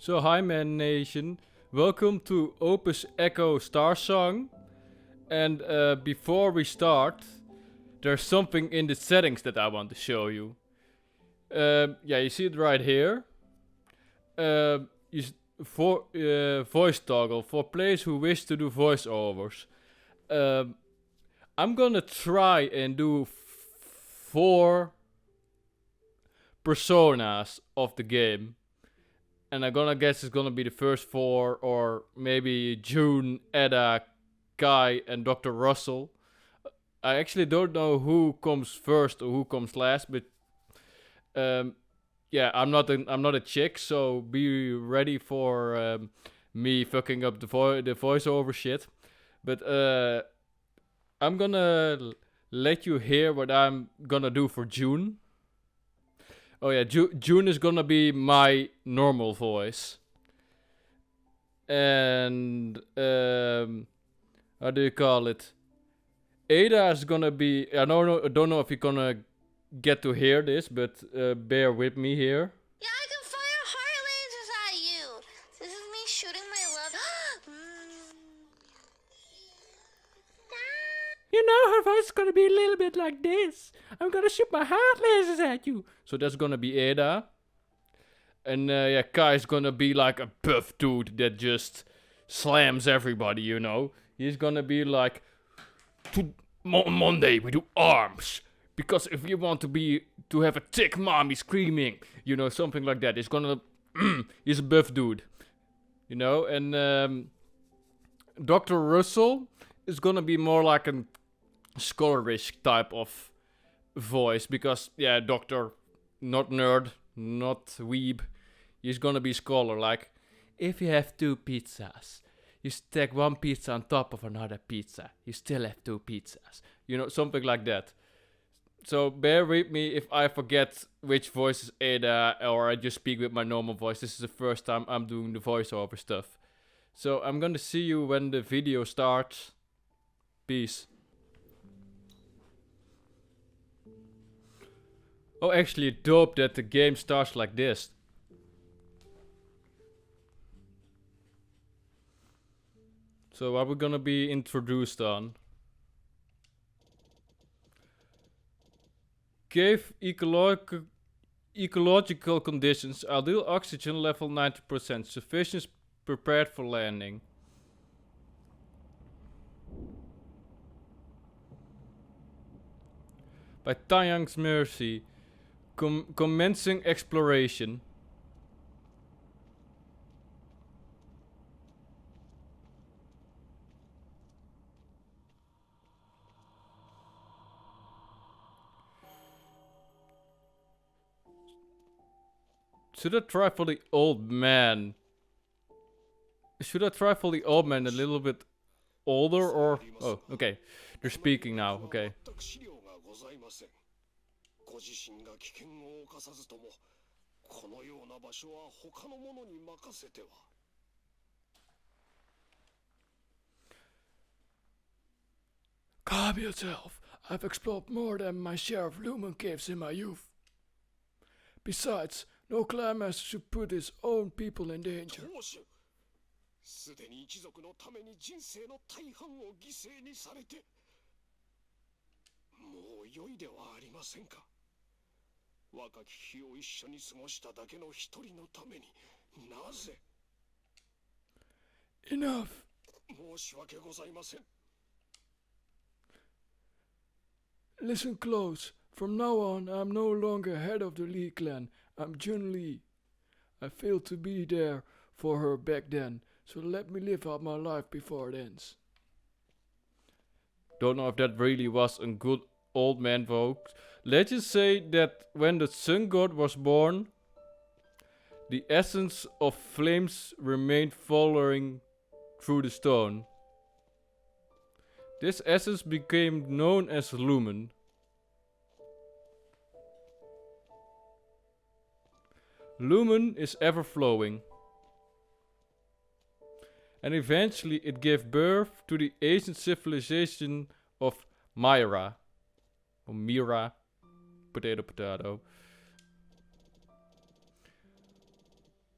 So hi Man Nation, welcome to Opus Echo Starsong. And before we start, there's something in the settings that I want to show you. Yeah, you see it right here. Voice toggle for players who wish to do voiceovers. I'm gonna try and do 4 personas of the game. And I'm gonna guess it's gonna be the first 4, or maybe June, Edda, Kai, and Dr. Russell. I actually don't know who comes first or who comes last, but yeah, I'm not a chick, so be ready for me fucking up the voiceover shit. But I'm gonna let you hear what I'm gonna do for June. Oh yeah, June is gonna be my normal voice. And how do you call it? Ada is gonna be. I don't know if you're gonna get to hear this, but bear with me here. Yeah, I can fire heart lasers at you. This is me shooting my love. You know her voice is gonna be a little bit like this. I'm gonna shoot my heart lasers at you. So that's gonna be Ada. And yeah, Kai is gonna be like a buff dude that just slams everybody, you know. He's gonna be like, Monday we do arms. Because if you want to have a thick mommy screaming, you know, something like that. He's gonna, he's a buff dude. You know, and Dr. Russell is gonna be more like a scholarish type of voice. Because, yeah, doctor, not nerd, not weeb. He's gonna be scholar, like, if you have 2 pizzas, you stack 1 pizza on top of another pizza, you still have 2 pizzas. You know, something like that. So bear with me if I forget which voice is Ada or I just speak with my normal voice. This is the first time I'm doing the voiceover stuff. So I'm gonna see you when the video starts. Peace. Oh, actually dope that the game starts like this. So what we're gonna be introduced on? Cave ecological conditions. Ideal oxygen level 90%. Sufficient prepared for landing. By Taeyang's mercy. Commencing exploration. Should I try for the old man? Should I try for the old man a little bit older or... Oh, okay. They're speaking now, okay. Calm yourself. I've explored more than my share of lumen caves in my youth. Besides, no clanmaster should put his own people in danger. すでに一族のために人生の大半を犠牲にされてもう良いではありませんか。若き日を一緒に過ごしただけの一人のためになぜ Enough. 申し訳ございません。 Listen close. From now on, I'm no longer head of the Lee clan. I'm Jun Lee. I failed to be there for her back then, so let me live out my life before it ends. Don't know if that really was a good old man voice. Legends say that when the sun god was born, the essence of flames remained following through the stone. This essence became known as lumen. Lumen is ever flowing. And eventually it gave birth to the ancient civilization of Myra. Or Mira. Potato, potato.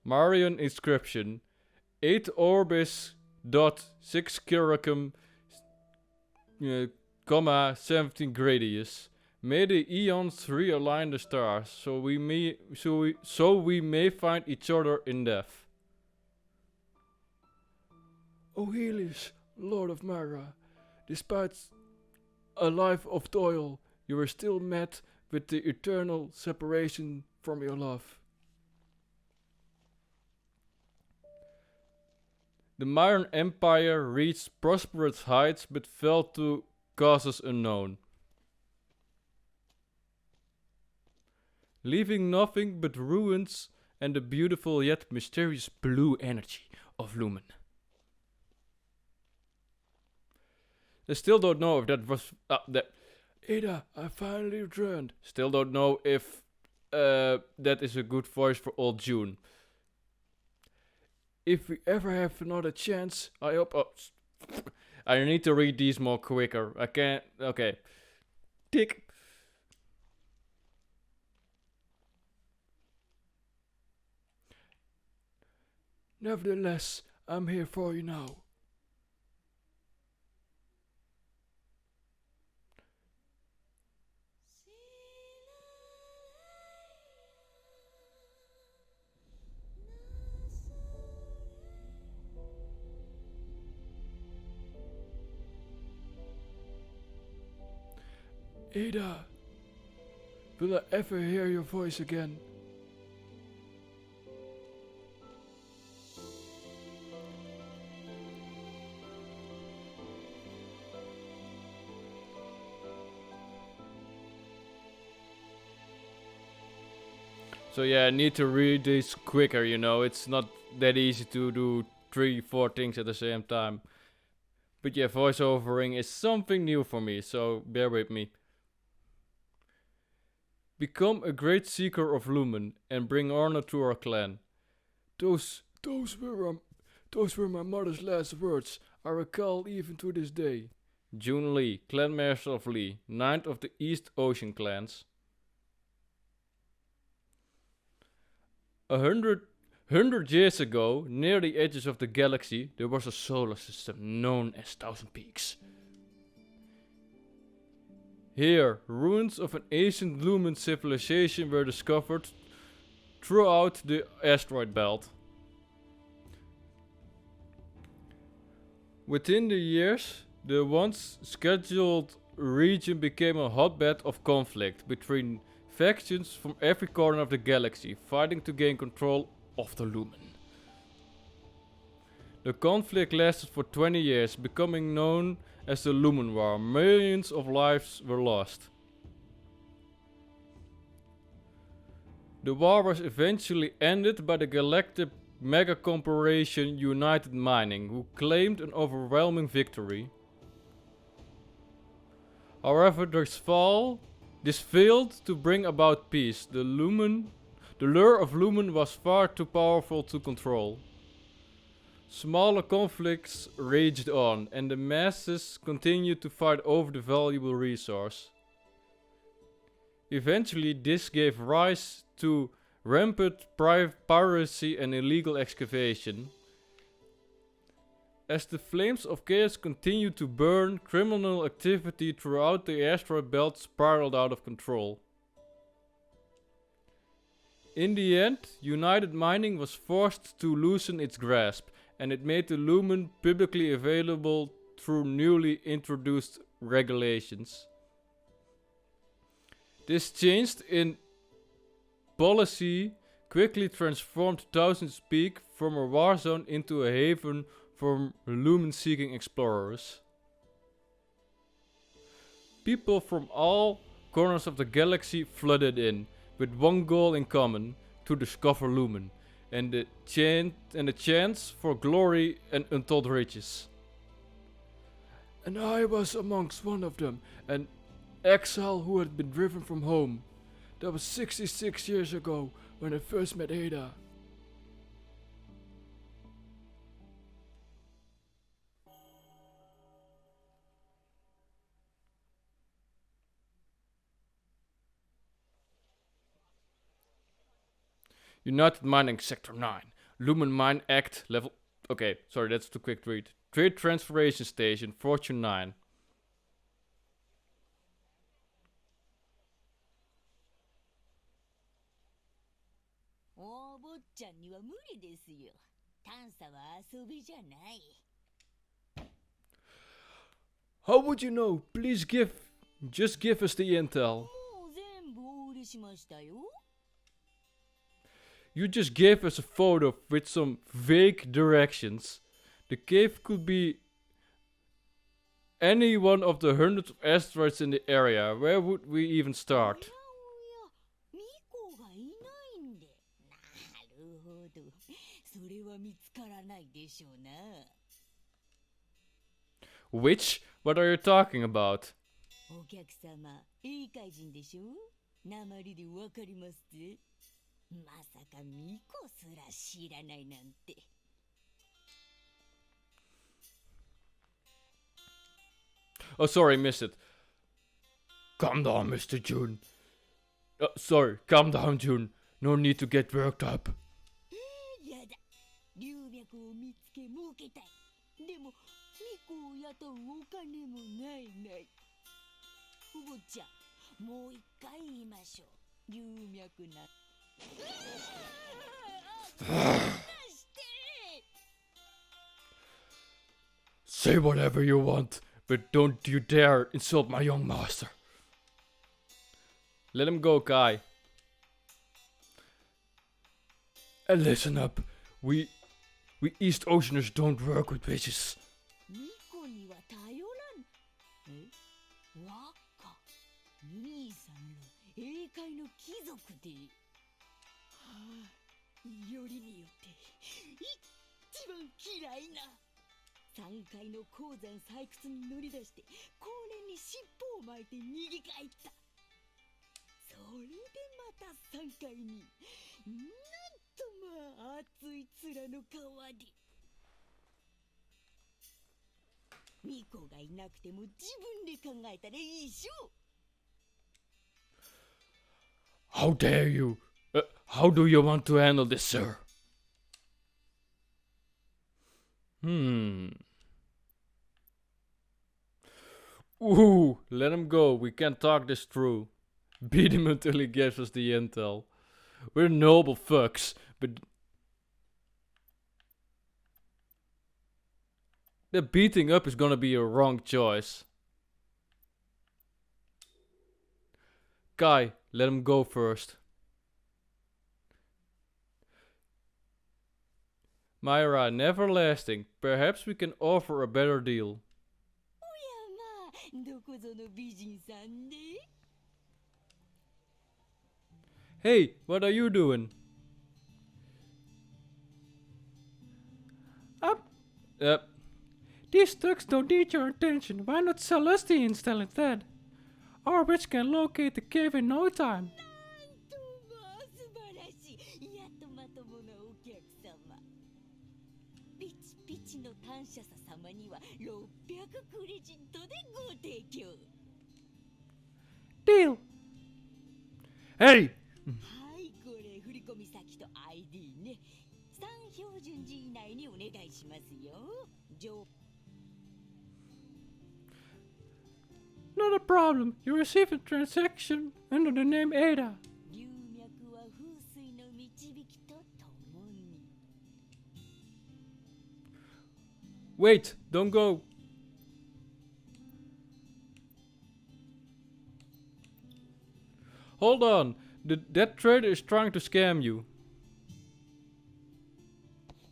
Marian inscription. 8 orbis dot 6 Kiracum, 17 Gradius. May the eons realign the stars, so we may find each other in death. O Helios, Lord of Mara, despite a life of toil, you are still met with the eternal separation from your love. The Mayan Empire reached prosperous heights but fell to causes unknown, leaving nothing but ruins and the beautiful yet mysterious blue energy of Lumen. They still don't know if that was that. Ada, I finally returned. Still don't know if that is a good voice for old June. If we ever have another chance, I hope. Oh, I need to read these more quicker. I can't. Okay. Tick. Nevertheless, I'm here for you now. Ada, will I ever hear your voice again? So yeah, I need to read this quicker, you know, it's not that easy to do 3-4 things at the same time. But yeah, voiceovering is something new for me, so bear with me. Become a great seeker of Lumen and bring honor to our clan. Those were my mother's last words. I recall even to this day. June Lee, Clan Master of Lee, 9th of the East Ocean clans. 100 years ago, near the edges of the galaxy, there was a solar system known as Thousand Peaks. Here, ruins of an ancient Lumen civilization were discovered throughout the asteroid belt. Within the years, the once scheduled region became a hotbed of conflict between factions from every corner of the galaxy, fighting to gain control of the Lumen. The conflict lasted for 20 years, becoming known as the Lumen War. Millions of lives were lost. The war was eventually ended by the galactic mega corporation United Mining, who claimed an overwhelming victory. However, this failed to bring about peace. The lure of Lumen was far too powerful to control. Smaller conflicts raged on, and the masses continued to fight over the valuable resource. Eventually, this gave rise to rampant piracy and illegal excavation. As the flames of chaos continued to burn, criminal activity throughout the asteroid belt spiraled out of control. In the end, United Mining was forced to loosen its grasp, and it made the Lumen publicly available through newly introduced regulations. This change in policy quickly transformed Thousand Peak from a war zone into a haven for Lumen-seeking explorers. People from all corners of the galaxy flooded in, with one goal in common: to discover Lumen and the chance for glory and untold riches. And I was amongst one of them, an exile who had been driven from home. That was 66 years ago when I first met Ada. United Mining Sector 9. Lumen Mine Act level. Okay, sorry, that's too quick to read. Trade Transformation Station, Fortune 9. お坊ちゃんには無理ですよ。探査は遊びじゃない。How would you know? Please just give us the intel. もう全部お売りしましたよ。You just gave us a photo with some vague directions. The cave could be any one of the hundreds of asteroids in the area. Where would we even start? おやおや、ミコがいないんで。なるほど。それは見つからないでしょうな。Which? What are you talking about? お客様、英会人でしょ？鉛でわかりますぜ。まさかミコすら知らないなんて。Oh, sorry, missed it. Calm down, Mr. June. Sorry, calm down, June. No need to get worked up. やだ。流脈を見つけ儲けたい。でも、ミコを雇うお金もないない。お坊ちゃん、もう一回言いましょう。流脈な。Say whatever you want, but don't you dare insult my young master. Let him go, Kai. And listen up. We East Oceaners don't work with witches. ミコには頼らん。え？わっか。兄さんの英会の貴族で。はあ、よりによって一番嫌いな。3階の鉱山採掘に乗り出して高連に尻尾を巻いて逃げ帰った。それでまた3階に。なんとまあ熱い面の代わり。ミコがいなくても自分で考えたらいいしょ。 How dare you? How do you want to handle this, sir? Ooh, let him go. We can talk this through. Beat him until he gives us the intel. We're noble fucks, but the beating up is gonna be a wrong choice. Kai, let him go first. Myra, never lasting. Perhaps we can offer a better deal. おやまあ、どこぞの美人さんで。 Hey, what are you doing? These thugs don't need your attention. Why not sell us the intel instead? Our witch can locate the cave in no time. なんとまあ素晴らしい。やっとまともなお客様。ピチピチの単車さ様には600クレジットでご提供。 Deal. Hey! はい、これ振込先と ID ね。3標準時以内にお願いしますよ。Not a problem. You received a transaction under the name Ada. 流脈は風水の導きとともに。 Wait, don't go. Hold on. That trader is trying to scam you.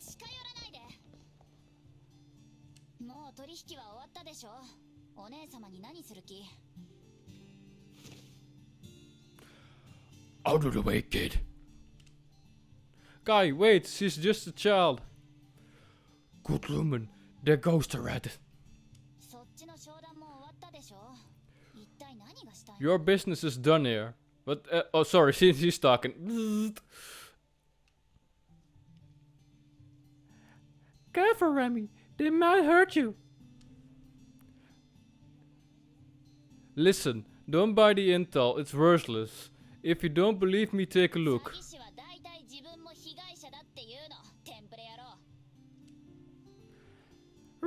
近寄らないで。もう取引は終わったでしょ。お姉様に何する気？ Out of the way, kid. Guy, wait, she's just a child. Good lumen, there goes the rat. そっちの商談も終わったでしょ。一体何がしたいの？ Your business is done here. But, oh, sorry, she's talking. Careful, Remy. They might hurt you. Listen, don't buy the intel. It's worthless. If you don't believe me, take a look. 詐欺師は大体自分も被害者だっていうの。テン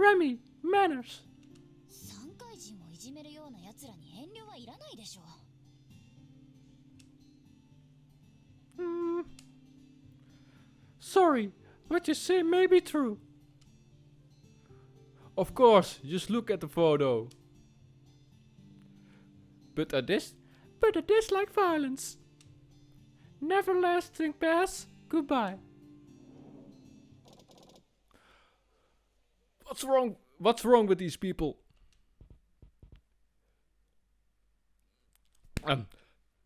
Remy, manners. 三階人をいじめるような奴らに遠慮はいらないでしょう。Sorry, what you say may be true. Of course, just look at the photo. But I dislike violence. Never lasting pass. Goodbye. What's wrong? What's wrong with these people?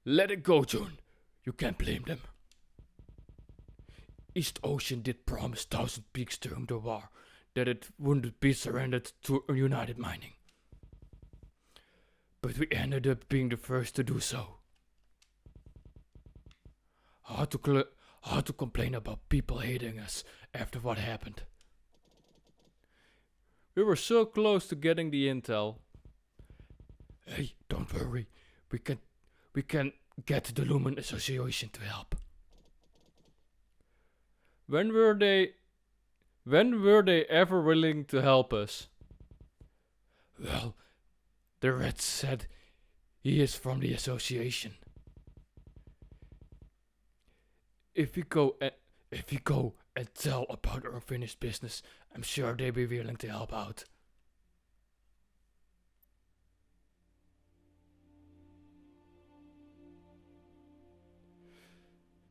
Let it go, June. You can't blame them. East Ocean did promise Thousand Peaks during the war that it wouldn't be surrendered to United Mining. But we ended up being the first to do so. Hard to complain about people hating us after what happened. We were so close to getting the intel. Hey, don't worry. We can get the Lumen Association to help. When were they ever willing to help us? Well, the rat said he is from the association. If we go and tell about our finished business, I'm sure they'll be willing to help out.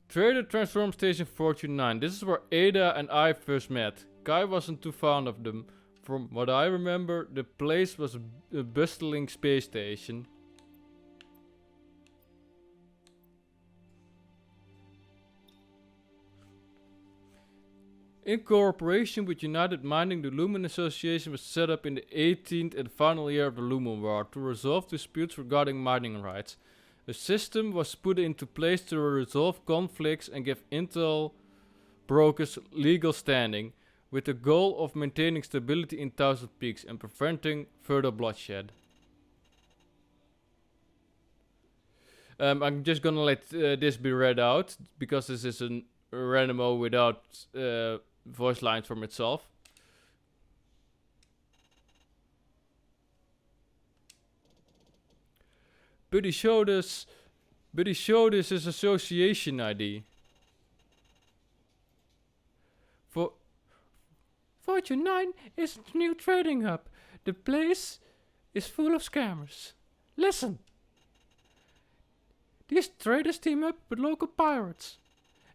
Trader Transform Station 49. This is where Ada and I first met. Guy wasn't too fond of them. From what I remember, the place was a bustling space station. In cooperation with United Mining, the Lumen Association was set up in the 18th and final year of the Lumen War to resolve disputes regarding mining rights. A system was put into place to resolve conflicts and give intel brokers legal standing, with the goal of maintaining stability in Thousand Peaks and preventing further bloodshed. I'm just gonna let this be read out, because this is a randomo without voice lines from itself. But he showed us his association ID. Fortune 9 is a new trading hub. The place is full of scammers. Listen. These traders team up with local pirates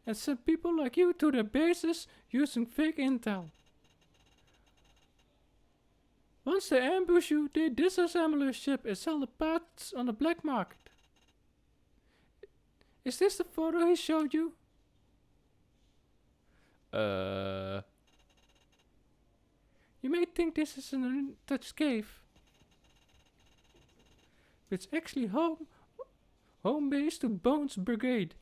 and send people like you to their bases using fake intel. Once they ambush you, they disassemble your ship and sell the parts on the black market. Is this the photo he showed you? You may think this is an untouched cave. But it's actually home base to Bones Brigade,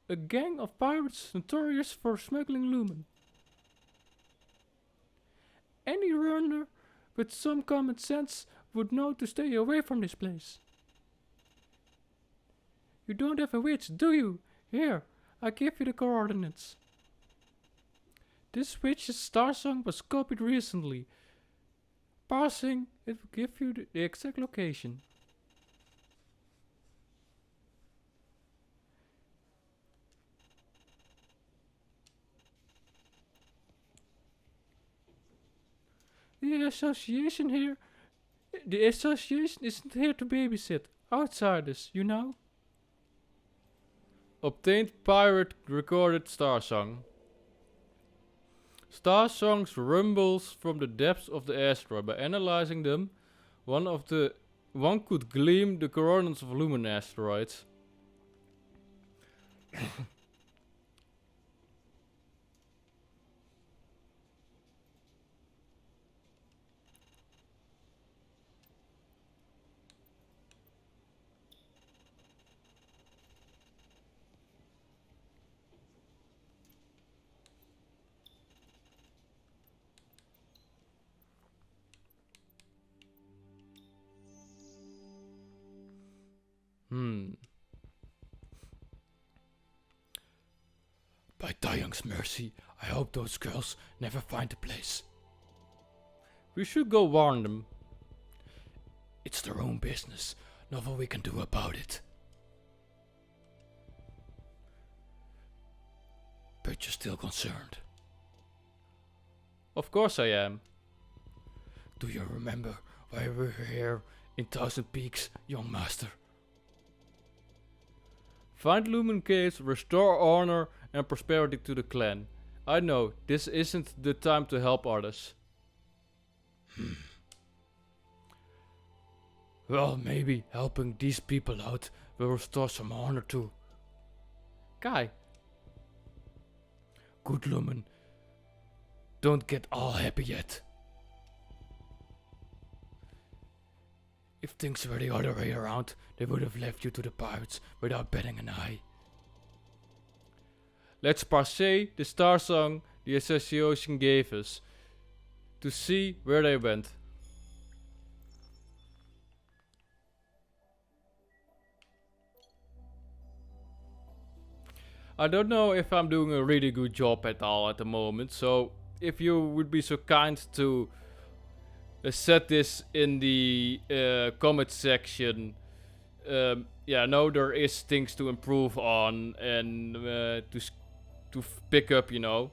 a gang of pirates notorious for smuggling lumen. Any runner with some common sense would know to stay away from this place. You don't have a witch, do you? Here, I give you the coordinates. This witch's Starsong was copied recently. Parsing it will give you the exact location. The association isn't here to babysit outsiders, you know. Obtained pirate recorded Starsong. Starsongs rumbles from the depths of the asteroid. By analyzing them, one could glean the coordinates of lumen asteroids. By Taeyong's mercy, I hope those girls never find the place. We should go warn them. It's their own business. Nothing we can do about it. But you're still concerned. Of course I am. Do you remember why we were here in Thousand Peaks, young master? Find Lumen Caves, restore honor and prosperity to the clan. I know, this isn't the time to help others. Well, maybe helping these people out will restore some honor too. Kai. Good Lumen. Don't get all happy yet. If things were the other way around, they would have left you to the pirates without batting an eye. Let's parsay the Starsong the association gave us to see where they went. I don't know if I'm doing a really good job at all at the moment, so if you would be so kind to set this in the comment section. Yeah, I know there is things to improve on and to pick up, you know.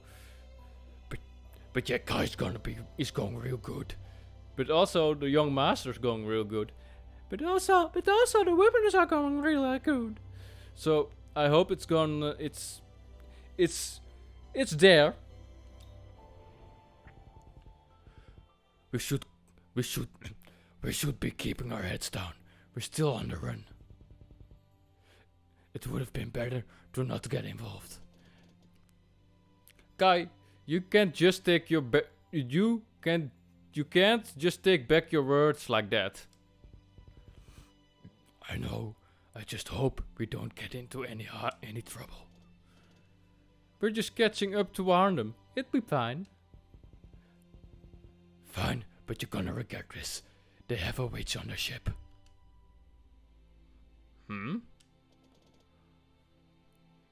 But yeah, Kai's is going real good. But also the young master's going real good. But also the weapons are going really good. So I hope it's gonna it's there. We should be keeping our heads down. We're still on the run. It would have been better to not get involved. Kai, you can't just take your you can't just take back your words like that. I know. I just hope we don't get into any trouble. We're just catching up to Arnhem. It'll be fine. Fine, but you're gonna regret this. They have a witch on the ship.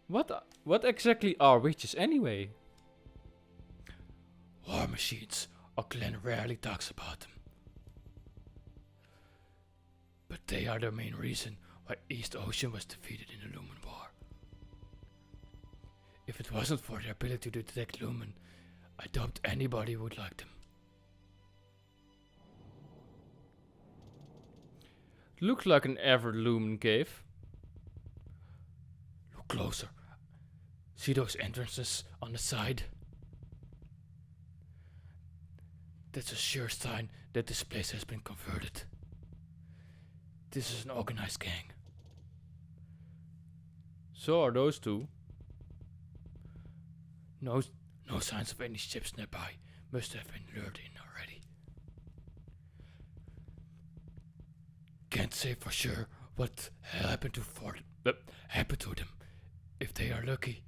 What exactly are witches anyway? War machines. Our clan rarely talks about them. But they are the main reason why East Ocean was defeated in the Lumen War. If it wasn't for their ability to detect Lumen, I doubt anybody would like them. Looks like an average Lumen cave. Look closer. See those entrances on the side? That's a sure sign that this place has been converted. This is an organized gang. So are those two. No signs of any ships nearby. Must have been lured in already. Can't say for sure what happened to them. If they are lucky,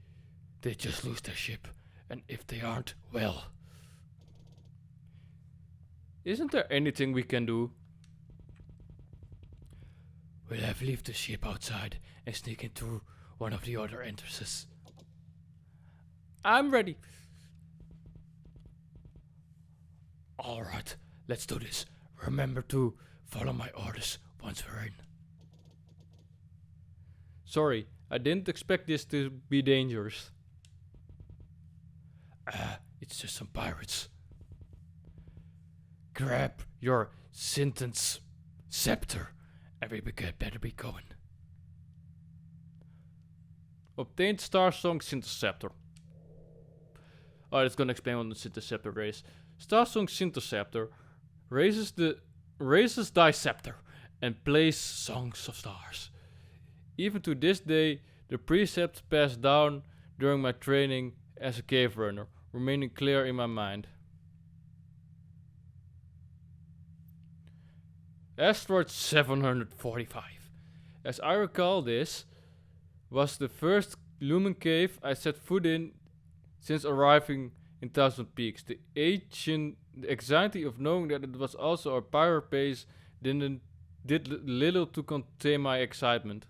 they just lose their ship, and if they aren't, well. Isn't there anything we can do? We'll have leave the ship outside and sneak in through one of the other entrances. I'm ready. Alright, let's do this. Remember to follow my orders once we're in. Sorry, I didn't expect this to be dangerous. It's just some pirates. Grab your sentence scepter and we better be going. Obtained Starsong Syntheceptor. Oh, it's gonna explain what the Syntheceptor is. Starsong Syntheceptor raises thy scepter and plays songs of stars. Even to this day, the precepts passed down during my training as a cave runner, remaining clear in my mind. Asteroid 745. As I recall, this was the first Lumen cave I set foot in since arriving in Thousand Peaks. The anxiety of knowing that it was also a pirate base did little to contain my excitement.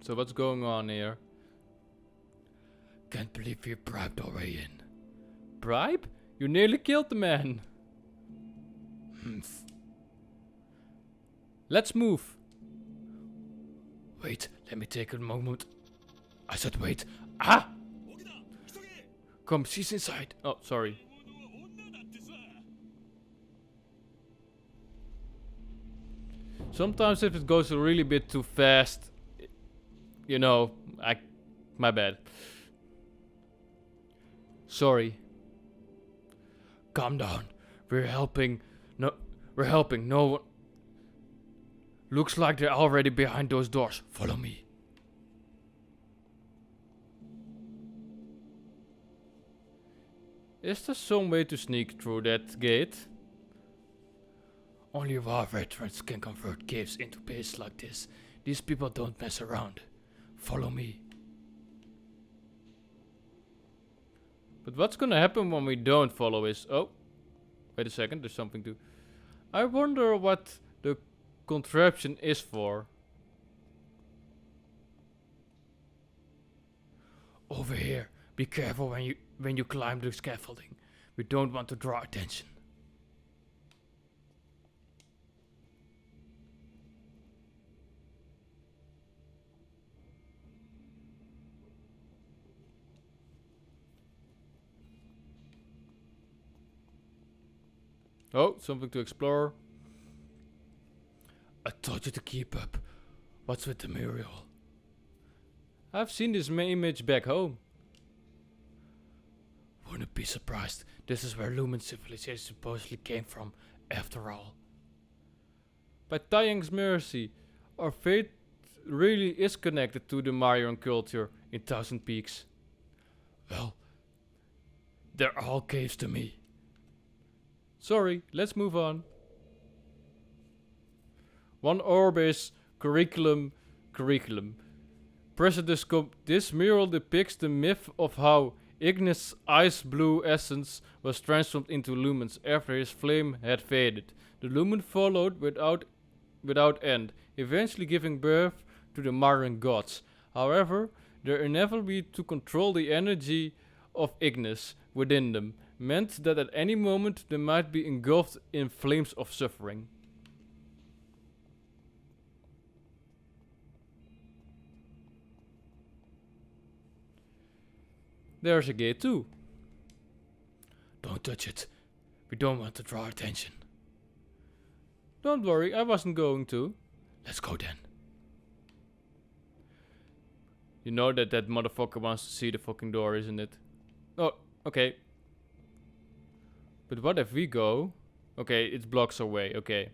So what's going on here? Can't believe you bribed our way in. Bribe? You nearly killed the man. Humph. Let's move. Wait, let me take a moment. I said wait. Ah! Come, she's inside. Oh, sorry. Sometimes if it goes a really bit too fast, you know, my bad. Sorry. Calm down. We're helping. No one. Looks like they're already behind those doors. Follow me. Is there some way to sneak through that gate? Only war veterans can convert caves into bases like this. These people don't mess around. Follow me. But what's gonna happen when we don't follow is... Oh, wait a second, there's something to... I wonder what the contraption is for. Over here. Be careful when you climb the scaffolding. We don't want to draw attention. Oh, something to explore. I told you to keep up. What's with the mural? I've seen this image back home. Wouldn't be surprised. This is where Lumen civilization supposedly came from, after all. By Taiyang's mercy, our fate really is connected to the Mayan culture in Thousand Peaks. Well, they're all caves to me. Sorry, let's move on. One Orbis curriculum. This mural depicts the myth of how Ignis' ice blue essence was transformed into lumens after his flame had faded. The lumen followed without end, eventually giving birth to the Mayan gods. However, their inability to control the energy of Ignis within them meant that at any moment they might be engulfed in flames of suffering. There's a gate too. Don't touch it. We don't want to draw attention. Don't worry, I wasn't going to. Let's go then. You know that motherfucker wants to see the fucking door, isn't it? Oh, okay. But what if we go? Okay, it blocks our way, okay.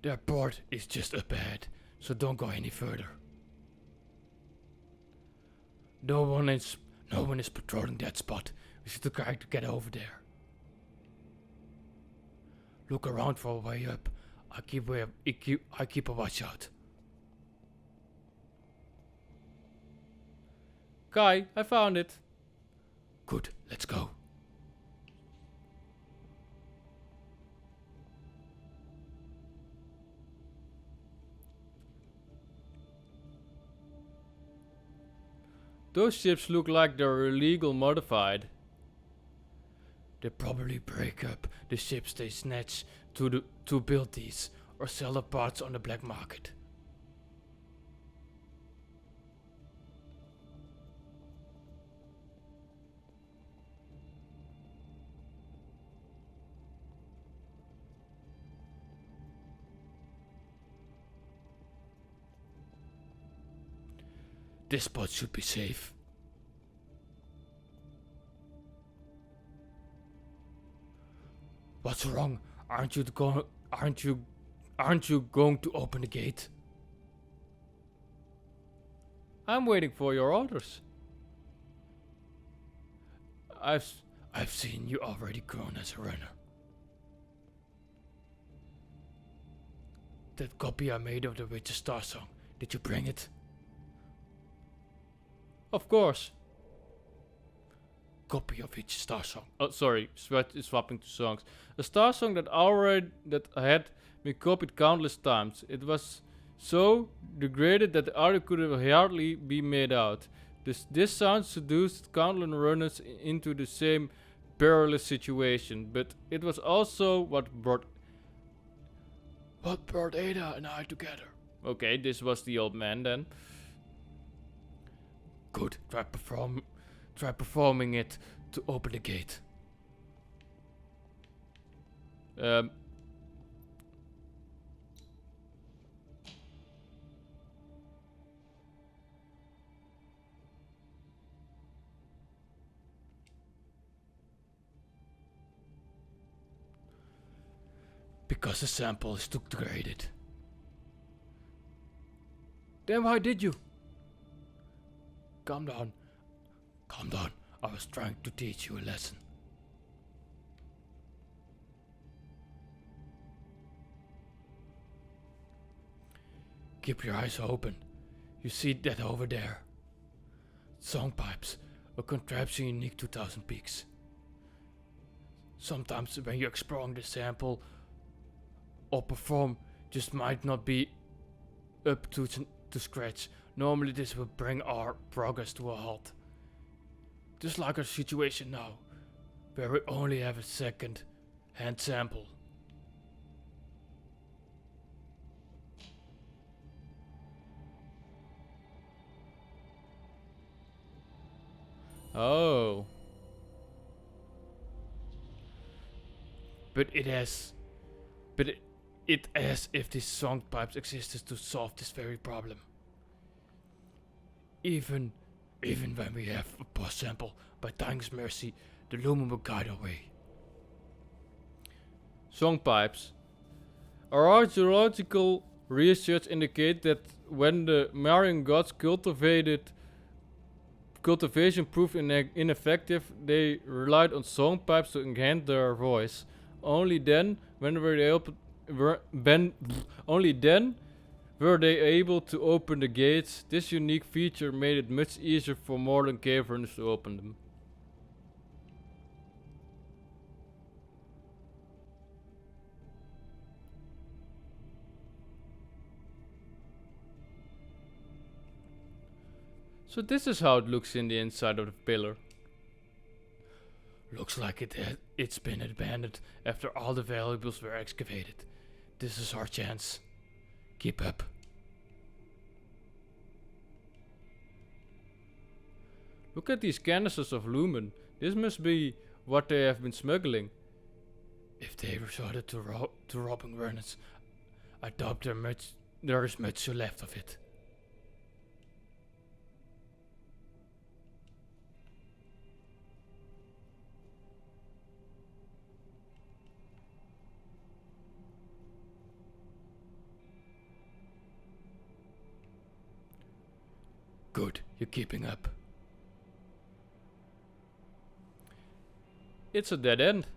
Their port is just up ahead, so don't go any further. No one is patrolling that spot. We should try to get over there. Look around for a way up. I keep a watch out. Kai, I found it. Good, let's go. Those ships look like they're illegal modified. They probably break up the ships they snatch to build these, or sell the parts on the black market. This spot should be safe. What's wrong? Aren't you going to open the gate? I'm waiting for your orders. I've seen you already grown as a runner. That copy I made of the Witch's Starsong, did you bring it? Of course. copy of each star song. Oh, sorry, swapping to songs. A star song that had been copied countless times. It was so degraded that the audio could hardly be made out. This sound seduced countless runners into the same perilous situation, but it was also what brought Ada and I together. Okay, this was the old man then. Good, try performing it to open the gate. Because the sample is too degraded. Then why did you? Calm down. Calm down. I was trying to teach you a lesson. Keep your eyes open. You see that over there? Song pipes, a contraption unique to Thousand Peaks. Sometimes when you're exploring the sample or perform, just might not be up to scratch. Normally this will bring our progress to a halt. Just like our situation now, where we only have a second hand sample. Oh. But it as if these song pipes existed to solve this very problem. Even when we have a post sample, by time's mercy, the lumen will guide our way. Song pipes. Our archaeological research indicate that when the Marian gods cultivation proved ineffective, they relied on song pipes to enhance their voice. Only then were they able to open the gates. This unique feature made it much easier for modern cave runners to open them. So this is how it looks in the inside of the pillar. Looks like it's been abandoned after all the valuables were excavated. This is our chance. Keep up. Look at these canisters of lumen. This must be what they have been smuggling. If they resorted to robbing runners, I doubt there is much left of it. Good, you're keeping up. It's a dead end.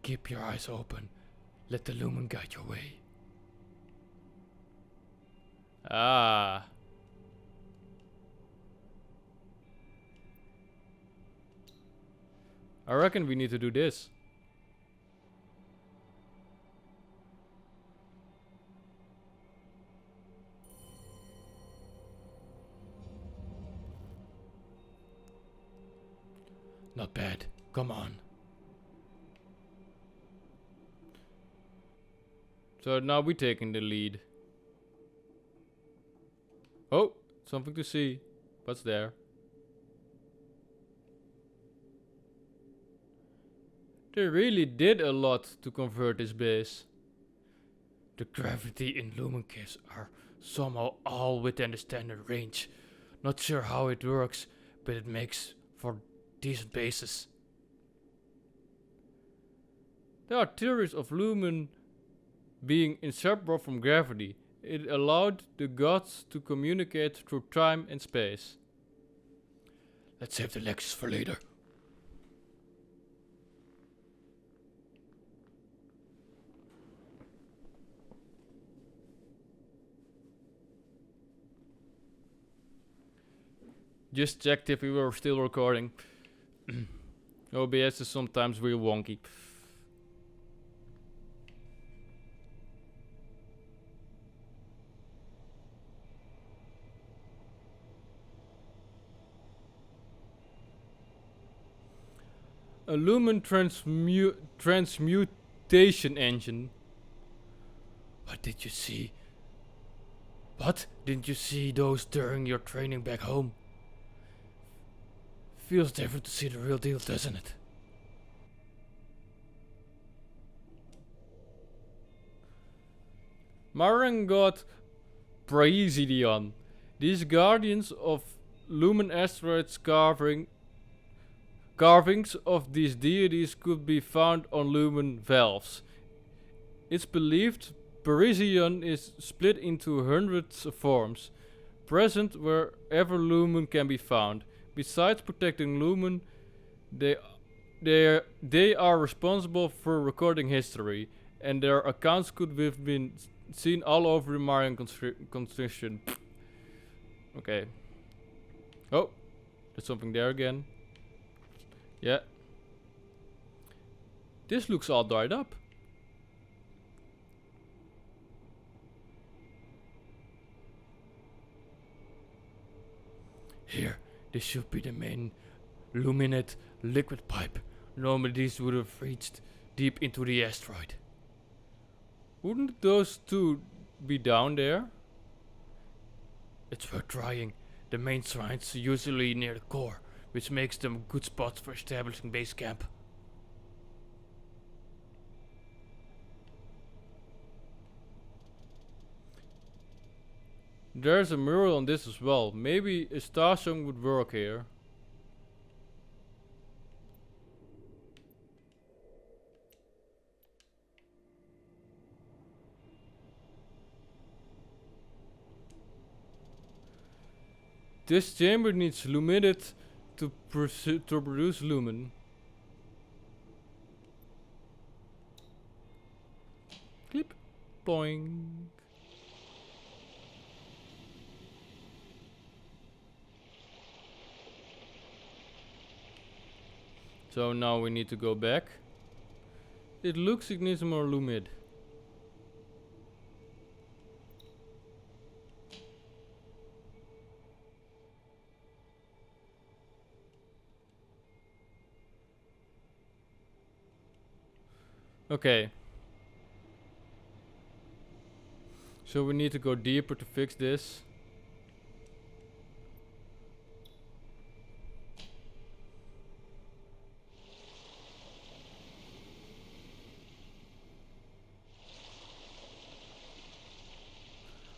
Keep your eyes open. Let the lumen guide your way. Ah. I reckon we need to do this. Not bad. Come on. So now we're taking the lead. Oh, something to see. What's there? They really did a lot to convert this base. The gravity in lumen caves are somehow all within the standard range. Not sure how it works, but it makes for decent bases. There are theories of lumen being inseparable from gravity. It allowed the gods to communicate through time and space. Let's save the lectures for later. Just checked if we were still recording. OBS is sometimes real wonky. A lumen transmutation engine. What did you see? What? Didn't you see those during your training back home? Feels different to see the real deal, doesn't it? Marangod Praesidion. These guardians of lumen asteroids carvings of these deities could be found on lumen valves. It's believed Parisian is split into hundreds of forms, present wherever lumen can be found. Besides protecting lumen, they are responsible for recording history, and their accounts could have been seen all over the Mayan construction. Okay. Oh, there's something there again. Yeah. This looks all dried up. Here, this should be the main luminate liquid pipe. Normally these would have reached deep into the asteroid. Wouldn't those two be down there? It's worth trying. The main shrines are usually near the core, which makes them good spots for establishing base camp. There's a mural on this as well. Maybe a Starsong would work here. This chamber needs luminate to produce lumen. Clip. Boing. So now we need to go back. It looks it needs more lumid. Okay. So we need to go deeper to fix this.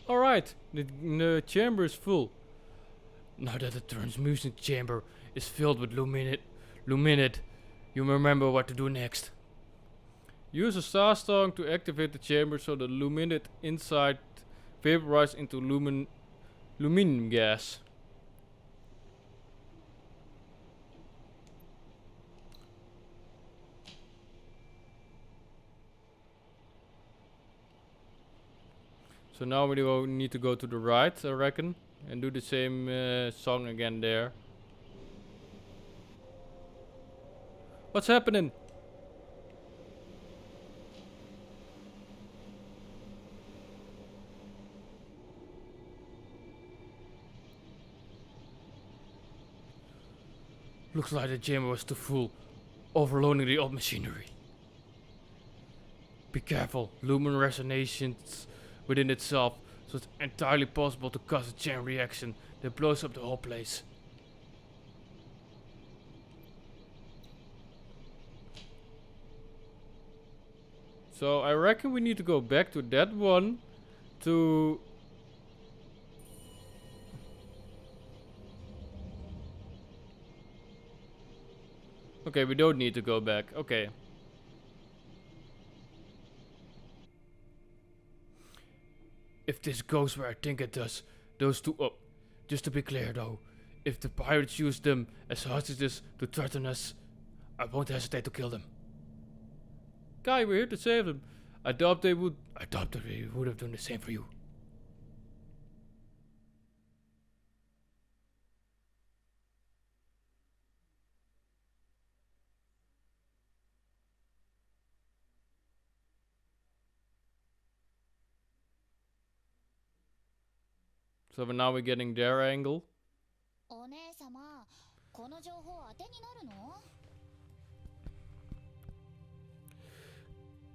Alright, the chamber is full. Now that the transmutation chamber is filled with luminate, you remember what to do next. Use a Starsong to activate the chamber so the luminate inside vaporizes into luminum gas. So now we need to go to the right, I reckon, and do the same song again there. What's happening? Looks like the chamber was too full, overloading the old machinery. Be careful, lumen resonations within itself, so it's entirely possible to cause a chain reaction that blows up the whole place. So I reckon we need to go back to that one to... Okay, we don't need to go back. Okay. If this goes where I think it does, those two... Oh, just to be clear though, if the pirates use them as hostages to threaten us, I won't hesitate to kill them. Guy, we're here to save them. I doubt they would have done the same for you. So now we're getting their angle. お姉様、この情報当てになるの？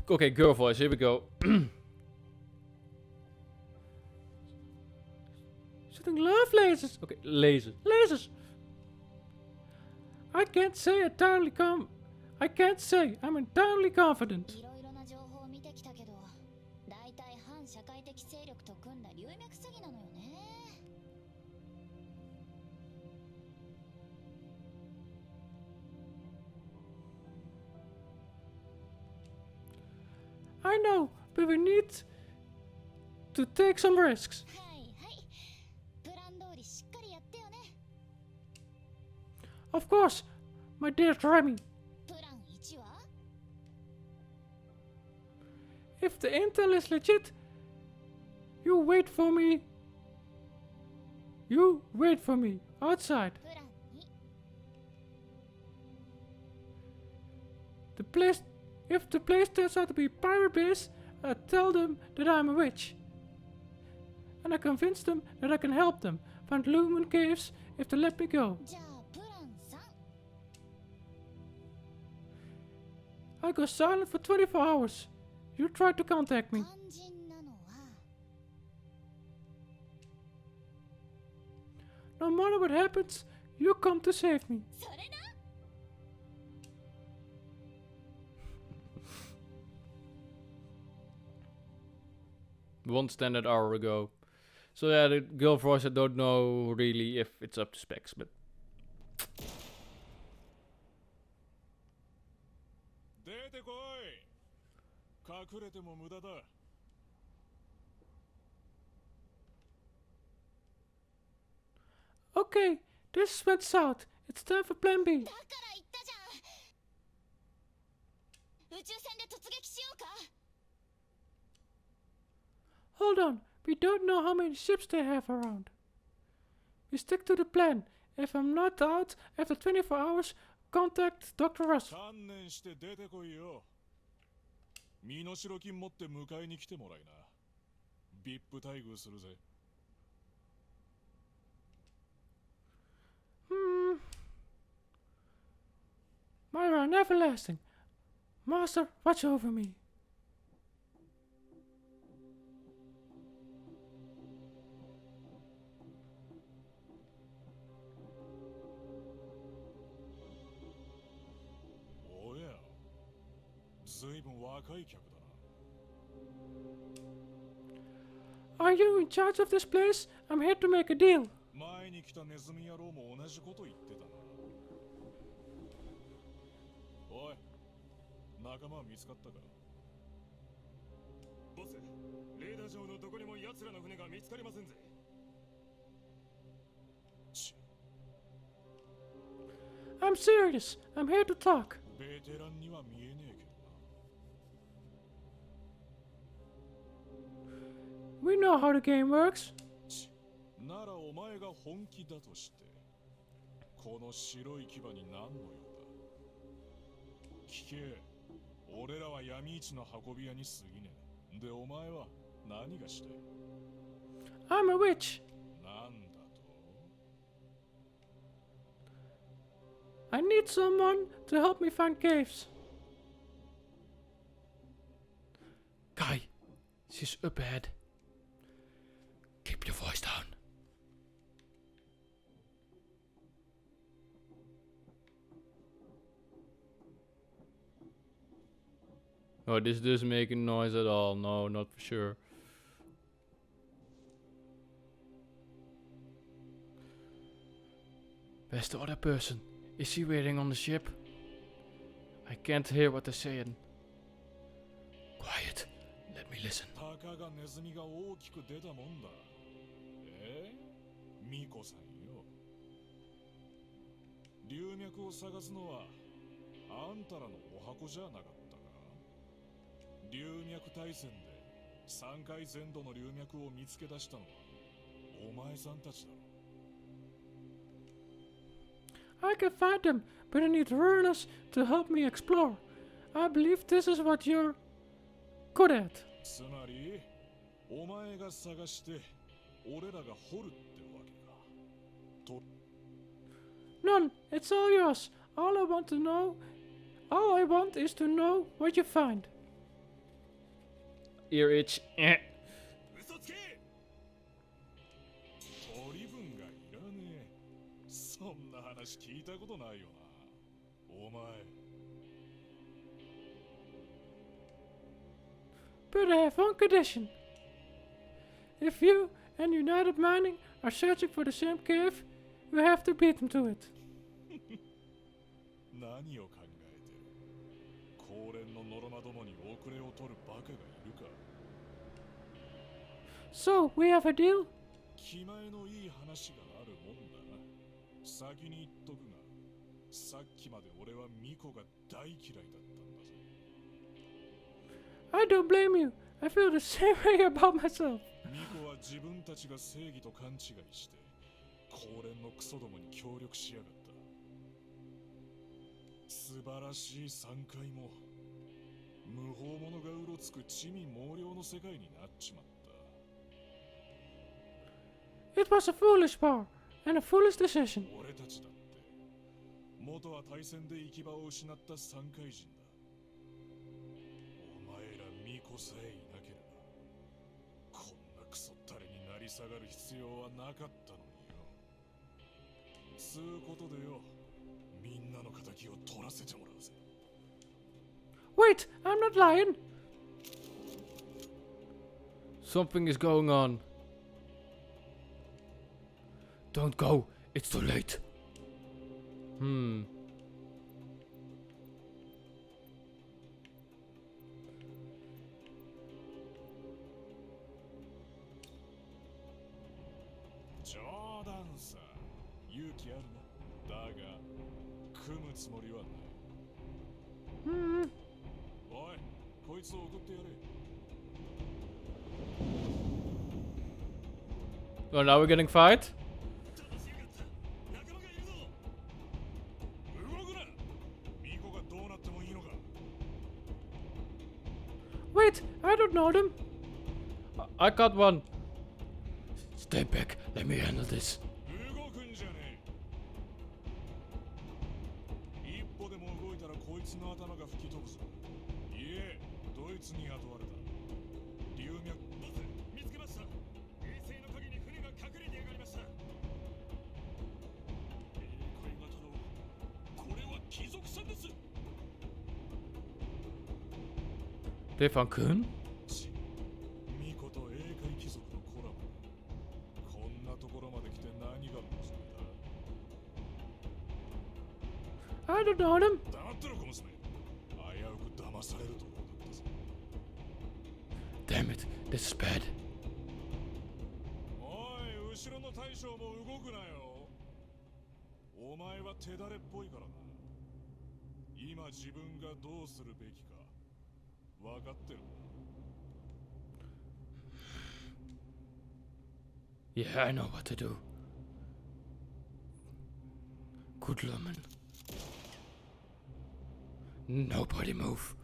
Okay, girl voice, here we go. Shooting love lasers. Okay, lasers. Lasers! I can't say I'm entirely confident. いろいろな情報を見てきたけど、だいたい反社会的勢力と組んだ流脈詐欺なのよね。I know, but we need to take some risks. はいはい。プラン通りしっかりやってよね。Of course, my dear Remy. プラン1は？ If the intel is legit, you wait for me. You wait for me outside. プラン2。If the place turns out to be a pirate base, I tell them that I'm a witch. And I convince them that I can help them find Lumen caves if they let me go. じゃあプラン3。I go silent for 24 hours. You try to contact me. 肝心なのは、 No matter what happens, you come to save me. それな。 One standard hour ago. So yeah, the girl voice, I don't know really if it's up to specs, but... 出てこい。隠れても無駄だ。Okay, this went south. It's time for plan B. だから言ったじゃん。宇宙船で突撃しようか。 Hold on, we don't know how many ships they have around. We stick to the plan. If I'm not out after 24 hours, contact Dr. Russell. 観念して出てこいよ。身代金持って迎えに来てもらいな。VIP待遇するぜ。Myra and Everlasting. Master, watch over me.おや、ずいぶん若い客だな。 Are you in charge of this place? I'm here to make a deal. 前に来たネズミ野郎も同じこと言ってたな。おい、仲間は見つかったか？ボス、レーダー上のどこにも奴らの船が見つかりませんぜ。I'm serious. I'm here to talk. ベテランには見えねえけどな。 We know how the game works. ならお前が本気だとして、この白い牙に何の用だ？聞け、俺らは闇市の運び屋に過ぎねえ。で、お前は何がしたい？ I'm a witch. なんだと？ I need someone to help me find caves. Kai, she's up ahead. Keep your voice down. Oh, this doesn't make a noise at all. No, not for sure. Where's the other person? Is she waiting on the ship? I can't hear what they're saying. Quiet. Let me listen. たかがネズミが大きく出たもんだ。ミコさんよ。流脈を探すのはあんたらのお箱じゃなかったか？流脈対戦で3回全土の流脈を見つけ出したのはお前さんたちだろ。 I can find them, but I need runners to help me explore. I believe this is what you're good at. つまりお前が探して俺らが掘るってわけか。と None. It's all yours. All I want is to know what you find. Ear itch. 嘘つけ。取り分がいらねえ。そんな話聞いたことないよな。お前。But I have one condition. If you and United Mining are searching for the same cave, you have to beat them to it. 何を考えてる。高連のノロマどもに遅れを取るバカがいるか。So, we have a deal? 気前のいい話があるもんだな。先に言っとくが、さっきまで俺はミコが大嫌いだったんだぜ。I don't blame you. I feel the same way about myself. ミコは自分たちが正義と勘違いして、高連のクソどもに協力しやがった。素晴らしい山海も、無法者がうろつく地味猛量の世界になっちまった。It was a foolish war and a foolish decision. 俺たちだって、元は大戦で行き場を失った山海人だ。お前らミコさえいなければ、こんなクソったれになり下がる必要はなかったのによ。つうことでよ、みんなの仇を取らせてもらうぜ。Wait, I'm not lying. Something is going on. Don't go. It's too late.冗談さ。勇気あるな。だが、組むつもりはない。おい、こいつを送ってやれ。Well, now we're getting fight. 動くな。ミコがどうなってもいいのか。Wait, I don't know them. I got one. Stay back. Let me handle this. 動くんじゃねえ。一歩でも動いたらこいつの頭が吹き飛ぶぞ。いえ、ドイツに雇われた。流脈ボス、見つけました。衛星の陰に船が隠れてやがりました。英海型の、これは貴族さんです。They found Kun? ミコと英海貴族のコラボ。こんなところまで来て何が望みだ。 I don't know them. 黙ってろ小娘。危うく騙されるところだったぞ。 Damn it, this is bad. おい、後ろの大将も動くなよ。お前は手だれっぽいからな。今自分がどうするべきか分かってるな。 Yeah, I know what to do. Good Lumen. Nobody move.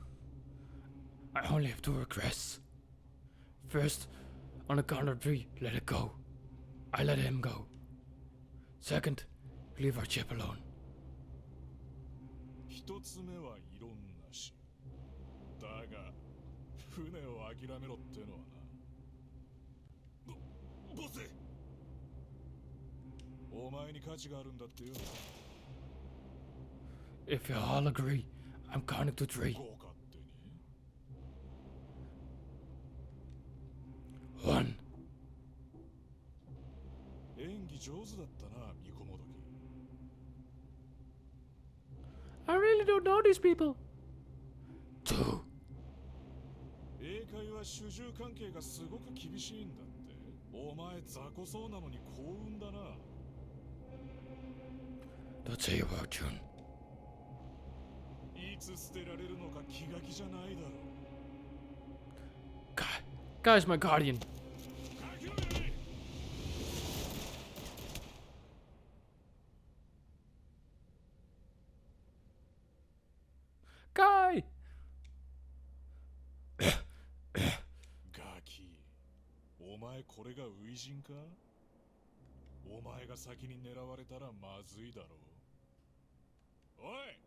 I only have two requests. First, on a count of 3, let it go. I let him go. Second, leave our ship alone. 一つ目は異論なし。だが、船を諦めろってのはな。ボス！お前に価値があるんだってよ。 If you all agree, I'm counting to 3. ご勝手に。 1. 演技上手だったな、ミコもどき。 I really don't know these people. 2. 英会は主従関係がすごく厳しいんだって。お前雑魚そうなのに幸運だな。 Don't say a word, June. いつ捨てられるのか気が気じゃないだろう。 Guy's my guardian. Guy! ガキ、お前前これが初陣か？お前が先に狙われたらまずいだろう。おい、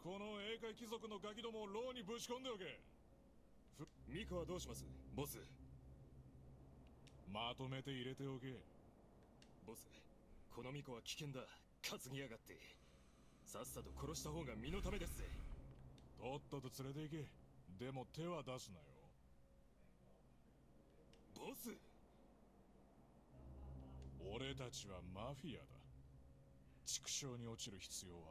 この英海貴族のガキどもを牢にぶち込んでおけ。ミカはどうしますボス？まとめて入れておけ。ボス、このミカは危険だ。担ぎやがって。さっさと殺した方が身のためですぜ。とっとと連れて行け。でも手は出すなよ。ボス、俺たちはマフィアだ。畜生に落ちる必要はね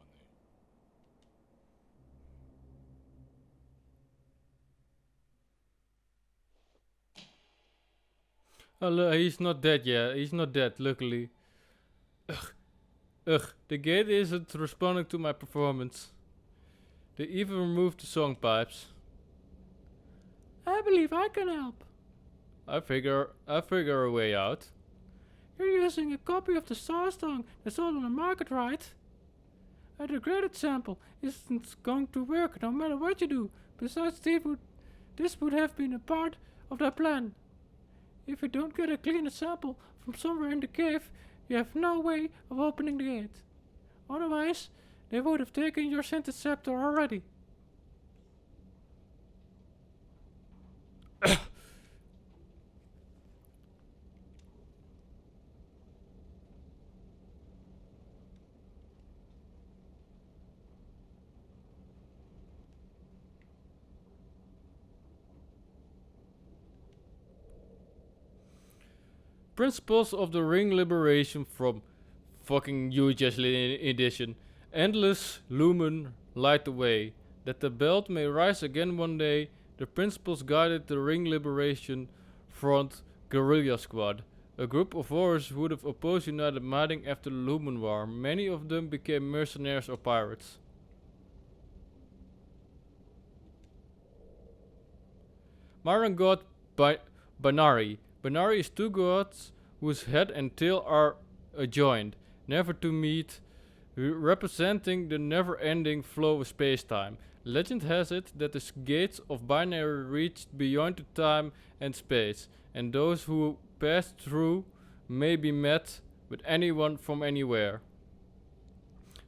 え。He's not dead yet. He's not dead, luckily. Ugh, the gate isn't responding to my performance. They even removed the song pipes. I believe I can help. I figure a way out. You're using a copy of the Starsong that's all on the market, right? A degraded sample isn't going to work no matter what you do. Besides, this would have been a part of their plan. If you don't get a cleaner sample from somewhere in the cave, you have no way of opening the gate. Otherwise, they would have taken your synthesceptor already. Principles of the Ring Liberation from fucking UHS edition. Endless lumen light the way. That the belt may rise again one day. The principles guided the Ring Liberation Front Guerrilla Squad. A group of warriors who would have opposed United Mining after the Lumen War. Many of them became mercenaries or pirates. Myron God Binary. Binary is two gods whose head and tail are adjoined, never to meet, representing the never-ending flow of space-time. Legend has it that the gates of Binary reached beyond the time and space, and those who passed through may be met with anyone from anywhere.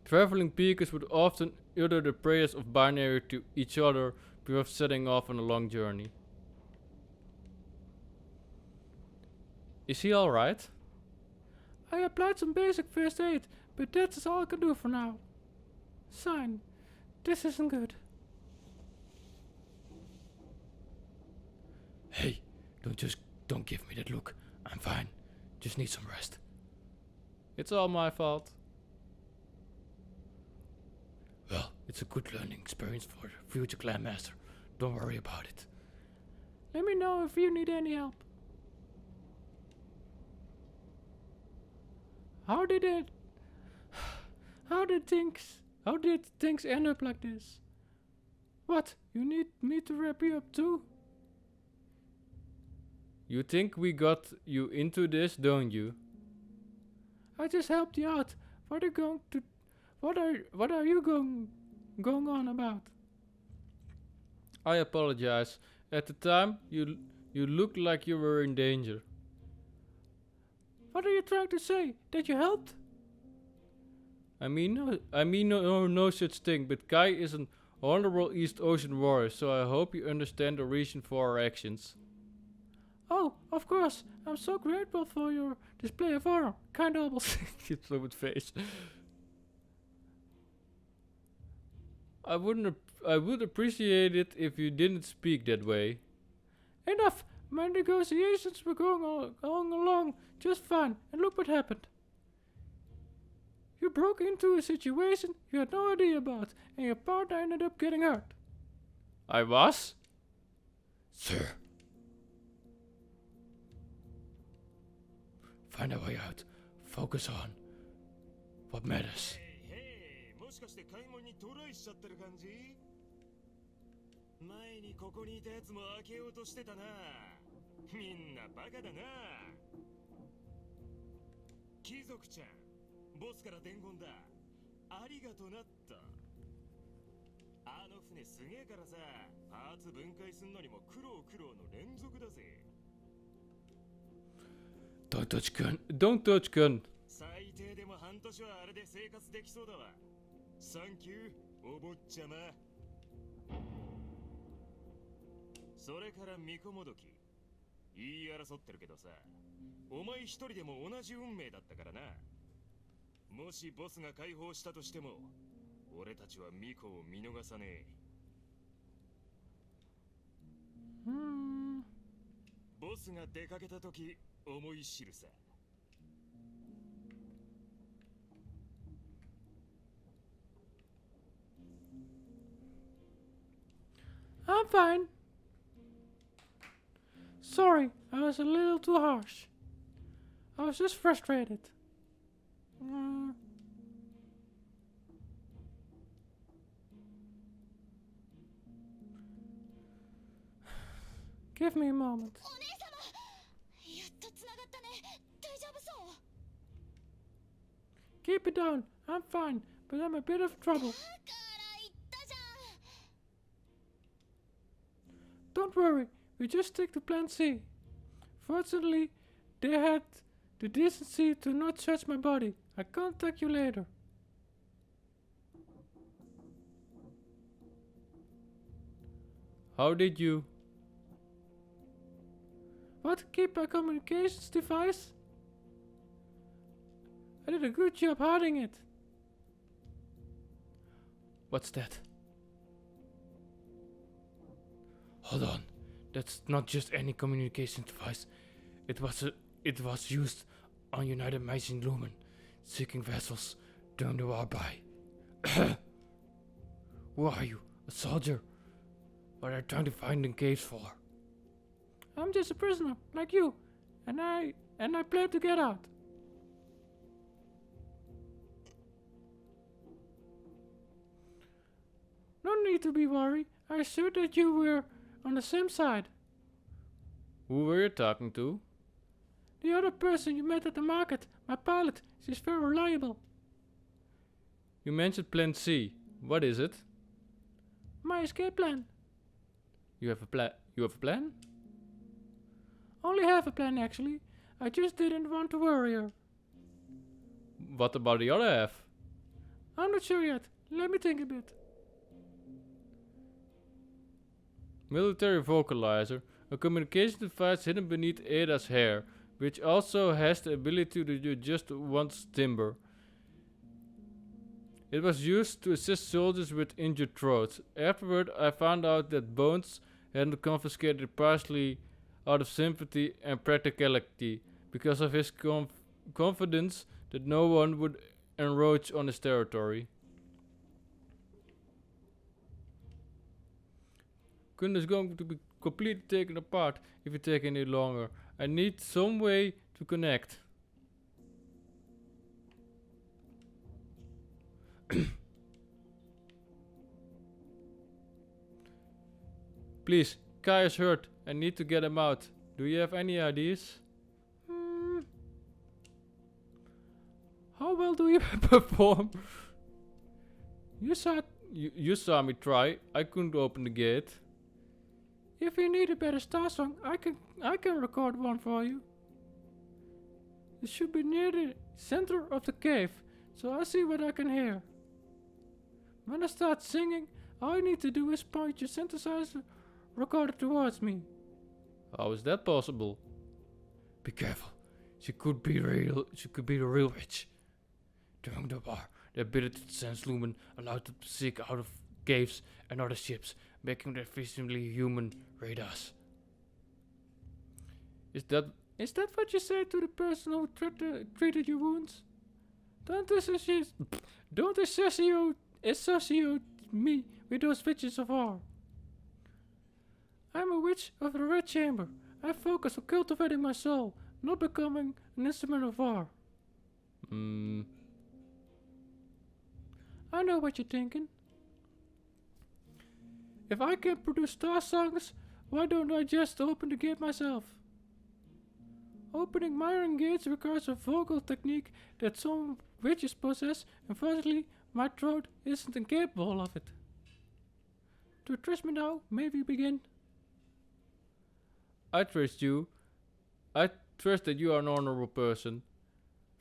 Traveling Peakers would often utter the prayers of Binary to each other before setting off on a long journey. Is he alright? I applied some basic first aid, but that's all I can do for now. Sign. This isn't good. Hey, don't give me that look. I'm fine. Just need some rest. It's all my fault. Well, it's a good learning experience for the future clan master. Don't worry about it. Let me know if you need any help. How did things end up like this? What, you need me to wrap you up too? You think we got you into this, don't you? I just helped you out. What are you going on about? I apologize. At the time, you looked like you were in danger. What are you trying to say? That you helped? I mean no such thing, but Kai is an honorable East Ocean warrior, so I hope you understand the reason for our actions. Oh, of course. I'm so grateful for your display of honor. Kind of almost keeps with face. I would appreciate it if you didn't speak that way. Enough! My negotiations were going along just fine, and look what happened. You broke into a situation you had no idea about, and your partner ended up getting hurt. I was? Sir. Find a way out. Focus on what matters. Hey, もしかして買い物にトライしちゃってる感じ？前にここにいたやつも開けようとしてたな。みんなバカだな。貴族ちゃん、ボスから伝言だ。ありがとなった。あの船すげえからさ、パーツ分解すんのにも苦労の連続だぜ。Don't touch gun. Don't touch gun. 最低でも半年はあれで生活できそうだわ。サンキュー、お坊ちゃま。それから巫女もどき。言い争ってるけどさ、お前一人でも同じ運命だったからな。もしボスが解放したとしても、俺たちは巫女を見逃さねえ。ボスが出かけた時、思い知るさ。I'm fine. Sorry, I was a little too harsh. I was just frustrated. Give me a moment. お姉様、やっとつながったね。大丈夫そう？ Keep it down. I'm fine, but I'm a bit of trouble. だから言ったじゃん。 Don't worry, we just stick to plan C. Fortunately, they had the decency to not touch my body. I'll contact you later. How did you? What? Keep my communications device? I did a good job hiding it. What's that? Hold on. That's not just any communication device. It was used on United Mycene Lumen, seeking vessels during the war by. Who are you? A soldier? What are you trying to find in caves for? I'm just a prisoner, like you, and I plan to get out. No need to be worried. I assured that you were on the same side. Who were you talking to? The other person you met at the market, my pilot. She's very reliable. You mentioned Plan C. What is it? My escape plan. You have a plan? You have a plan? Only half a plan, actually. I just didn't want to worry her. What about the other half? I'm not sure yet. Let me think a bit. Military vocalizer, a communication device hidden beneath Ada's hair, which also has the ability to adjust one's timbre. It was used to assist soldiers with injured throats. Afterward, I found out that Bones had confiscated partially out of sympathy and practicality, because of his confidence that no one would encroach on his territory. Kund is going to be completely taken apart if you take any longer. I need some way to connect. Please, Kai is hurt. I need to get him out. Do you have any ideas? How well do you perform? You saw me try. I couldn't open the gate. If you need a better Starsong, I can record one for you. It should be near the center of the cave, so I see what I can hear. When I start singing, all you need to do is point your synthesizer recorder towards me. How is that possible? Be careful. She could be real. She could be the real witch. During the war, the ability to sense lumen allowed to seek out of caves and other ships, making them visibly human radars. Is that what you say to the person who treated your wounds? Don't associate me with those witches of war. I'm a witch of the Red Chamber. I focus on cultivating my soul, not becoming an instrument of war. I know what you're thinking. If I can produce star songs, why don't I just open the gate myself? Opening Myron gates requires a vocal technique that some witches possess. Unfortunately, my throat isn't incapable of it. To trust me now, may we begin? I trust you. I trust that you are an honorable person.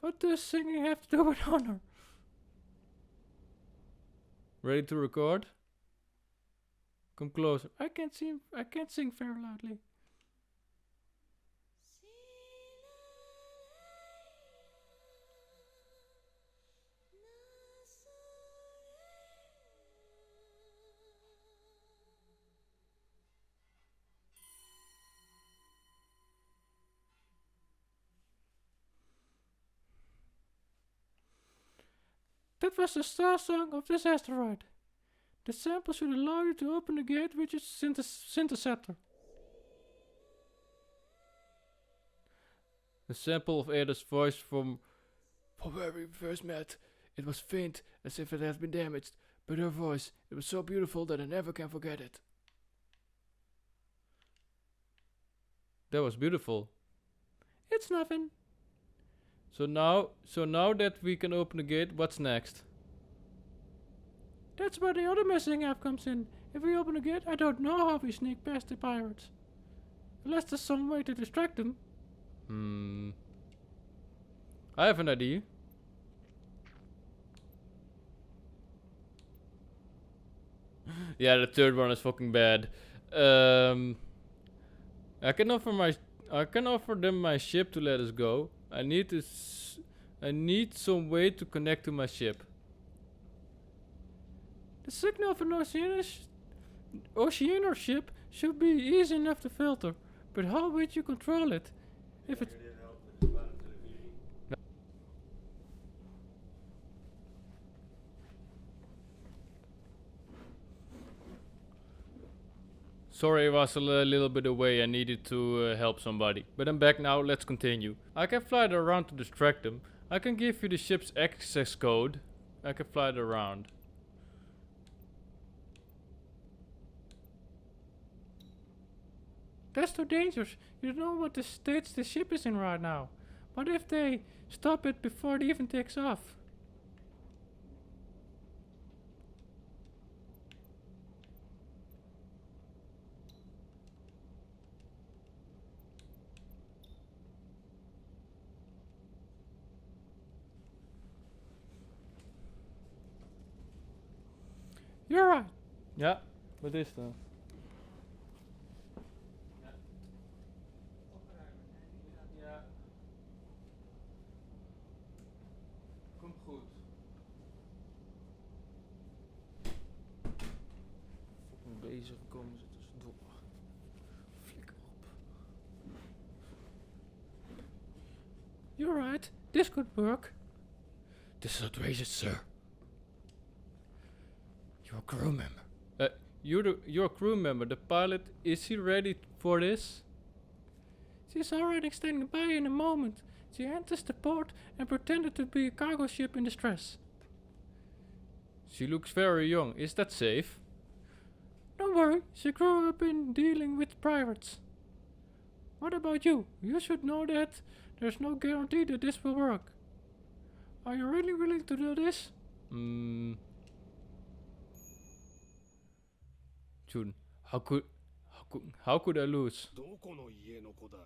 What does singing have to do with honor? Ready to record? Come closer. I can't sing very loudly. That was the Starsong of this asteroid. The sample should allow you to open the gate with your synthesizer. The sample of Ada's voice from where we first met. It was faint, as if it had been damaged, but her voice, it was so beautiful that I never can forget it. That was beautiful. It's nothing. So now that we can open the gate, what's next? That's where the other missing app comes in. If we open the gate, I don't know how we sneak past the pirates. Unless there's some way to distract them. I have an idea. Yeah, the third one is fucking bad. I can offer them my ship to let us go. I need some way to connect to my ship. The signal of an Oceaner ship should be easy enough to filter, but how would you control it? If it Sorry, I was a little bit away. I needed to help somebody. But I'm back now. Let's continue. I can fly it around to distract them. I can give you the ship's access code. I can fly it around. That's too dangerous. You don't know what the stage the ship is in right now. What if they stop it before it even takes off? You're right. Ja, wat is dat? Ja. Komt goed. Fucking bezig komen ze tussendoor. Flikker op. You're right. This could work. This is outrageous, sir. You're a crew member. You're a crew member. The pilot, is he ready for this? She's already standing by in a moment. She enters the port and pretended to be a cargo ship in distress. She looks very young. Is that safe? Don't worry. She grew up in dealing with pirates. What about you? You should know that there's no guarantee that this will work. Are you really willing to do this? June, how could I lose? どこの家の子だ。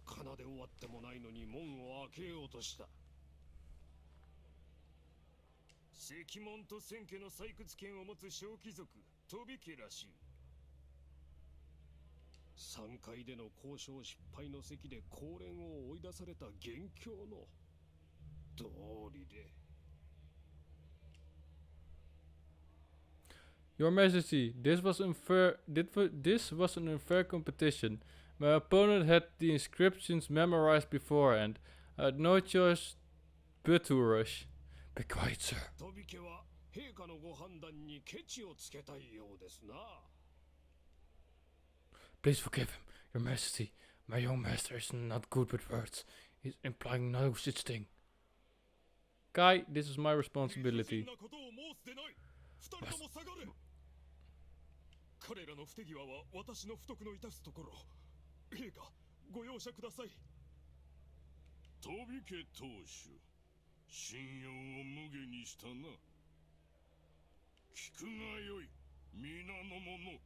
奏で終わってもないのに門を開けようとした。石門と千家の採掘権を持つ小貴族、飛び家らしい。3階での交渉失敗の席で公連を追い出された元凶の道理で。Your Majesty, this was unfair. This was an unfair competition. My opponent had the inscriptions memorized beforehand. I had no choice but to rush. Be quiet, sir. 飛び家は陛下のご判断にケチをつけたいようですな。Please forgive him, Your Majesty. My young master is not good with words. He's implying no such thing. Kai, this is my responsibility. 彼らの不手際は私の不徳の致すところ。陛下、ご容赦ください。飛び家当主、信用を無下にしたな。聞くがよい、皆の者。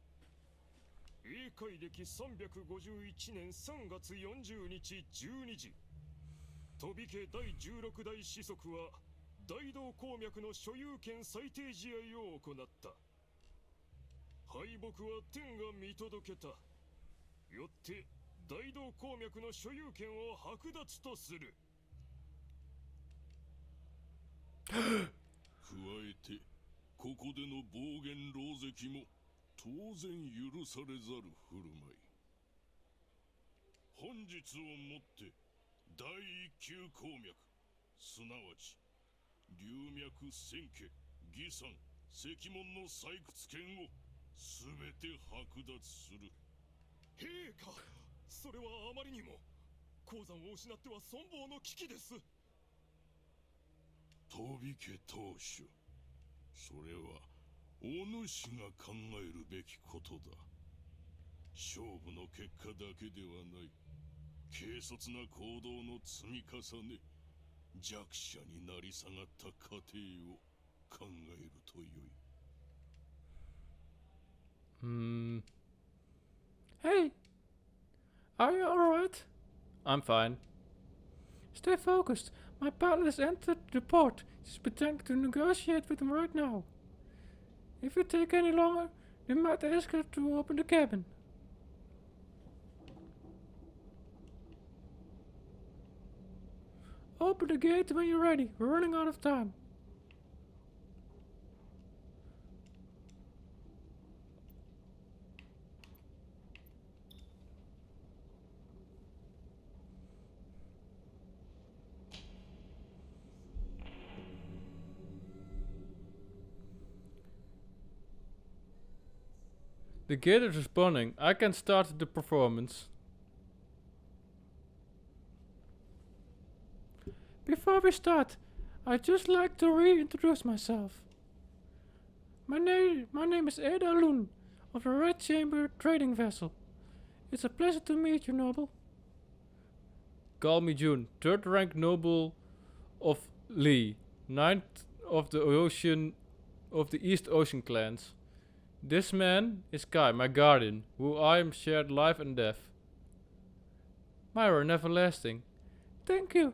い英海暦351年3月40日12時、飛び家第16代子息は大道鉱脈の所有権裁定試合を行った。敗北は天が見届けた。よって大道鉱脈の所有権を剥奪とする。加えてここでの暴言狼藉も当然許されざる振る舞い。本日をもって第一級鉱脈、すなわち龍脈千家義山石門の採掘権をすべて剥奪する。陛下、それはあまりにも。鉱山を失っては存亡の危機です。飛び家当主、それはお主が考えるべきことだ。勝負の結果だけではない、軽率な行動の積み重ね、弱者になり下がった過程を考えるとよい。Hey, are you alright? I'm fine. Stay focused. My pilot has entered the port. She's pretending to negotiate with him right now. If you take any longer, they might ask her to open the cabin. Open the gate when you're ready. We're running out of time. The gate is responding. I can start the performance. Before we start, I'd just like to reintroduce myself. My name is Ada Loon of the Red Chamber trading vessel. It's a pleasure to meet you, noble. Call me June, 3rd rank noble of Lee, 9th of the East Ocean clans. This man is Kai, my guardian, who I am shared life and death. Myra Everlasting, thank you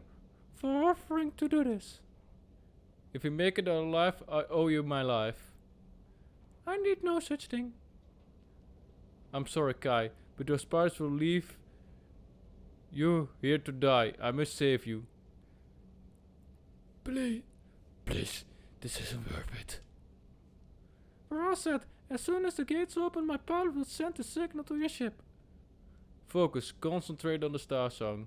for offering to do this. If you make it out alive, I owe you my life. I need no such thing. I'm sorry, Kai, but those pirates will leave you here to die. I must save you. Please, this isn't worth it. Ra said, as soon as the gates open, my pilot will send a signal to your ship. Focus, concentrate on the Starsong.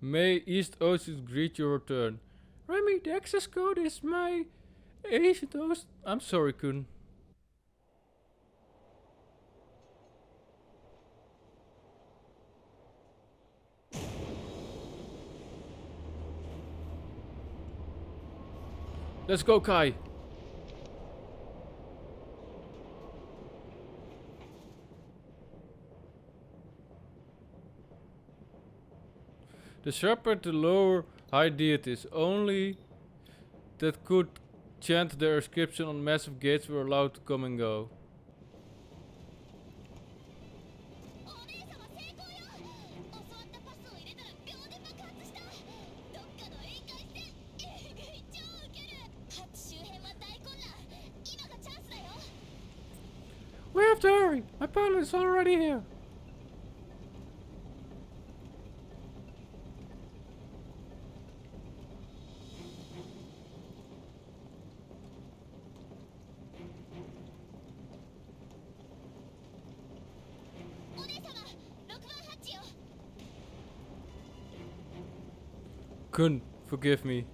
May East Oceans greet your return. Remy, the access code is my Ancient Ocean. I'm sorry, Kun. Let's go, Kai. The shepherd, the lower high deities, only that could chant their inscription on massive gates were allowed to come and go. We have to hurry! My pilot is already here! Kun, forgive me.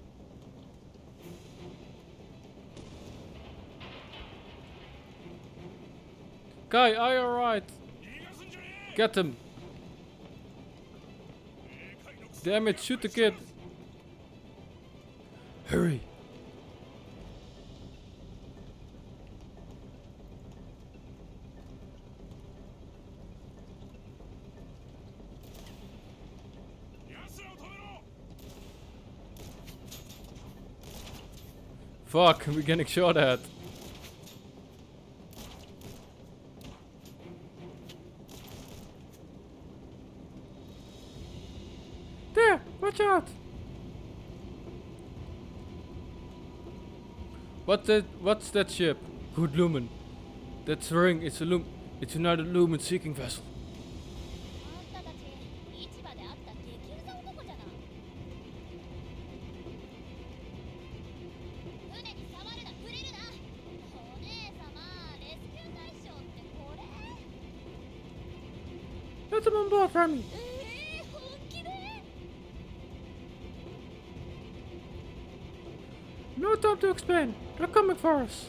Kai, are you alright? 逃がすんじゃねえ Get him. 霊界のクソ Damn it, shoot the kid. Hurry. Fuck, we're getting shot at. There, watch out. What's that ship? Good Lumen. That's ring, it's another Lumen seeking vessel. あんたたち市場で会った激ウザ男じゃな。船に触るな、触れるな。お姉様、レスキュー対象ってこれ？ Let them on board, Remy. 本気で？ No time to explain. They're coming for us.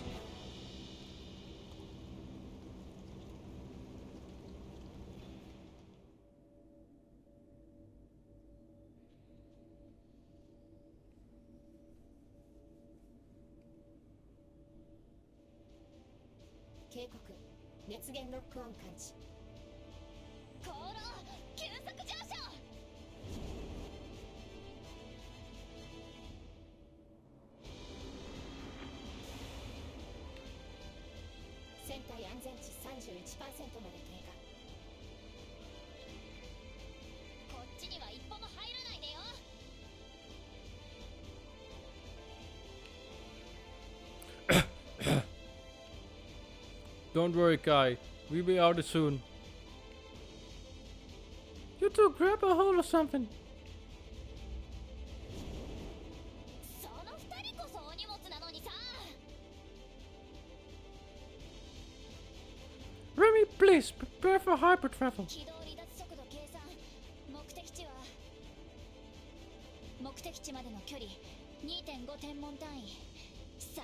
Don't worry, Kai. We'll be out soon. You two grab a hold of something. その二人こそお荷物なのにさ。 Remy, please prepare for hyper travel. 軌道離脱速度計算。目的地までの距離 2.5 天文単位。さあ。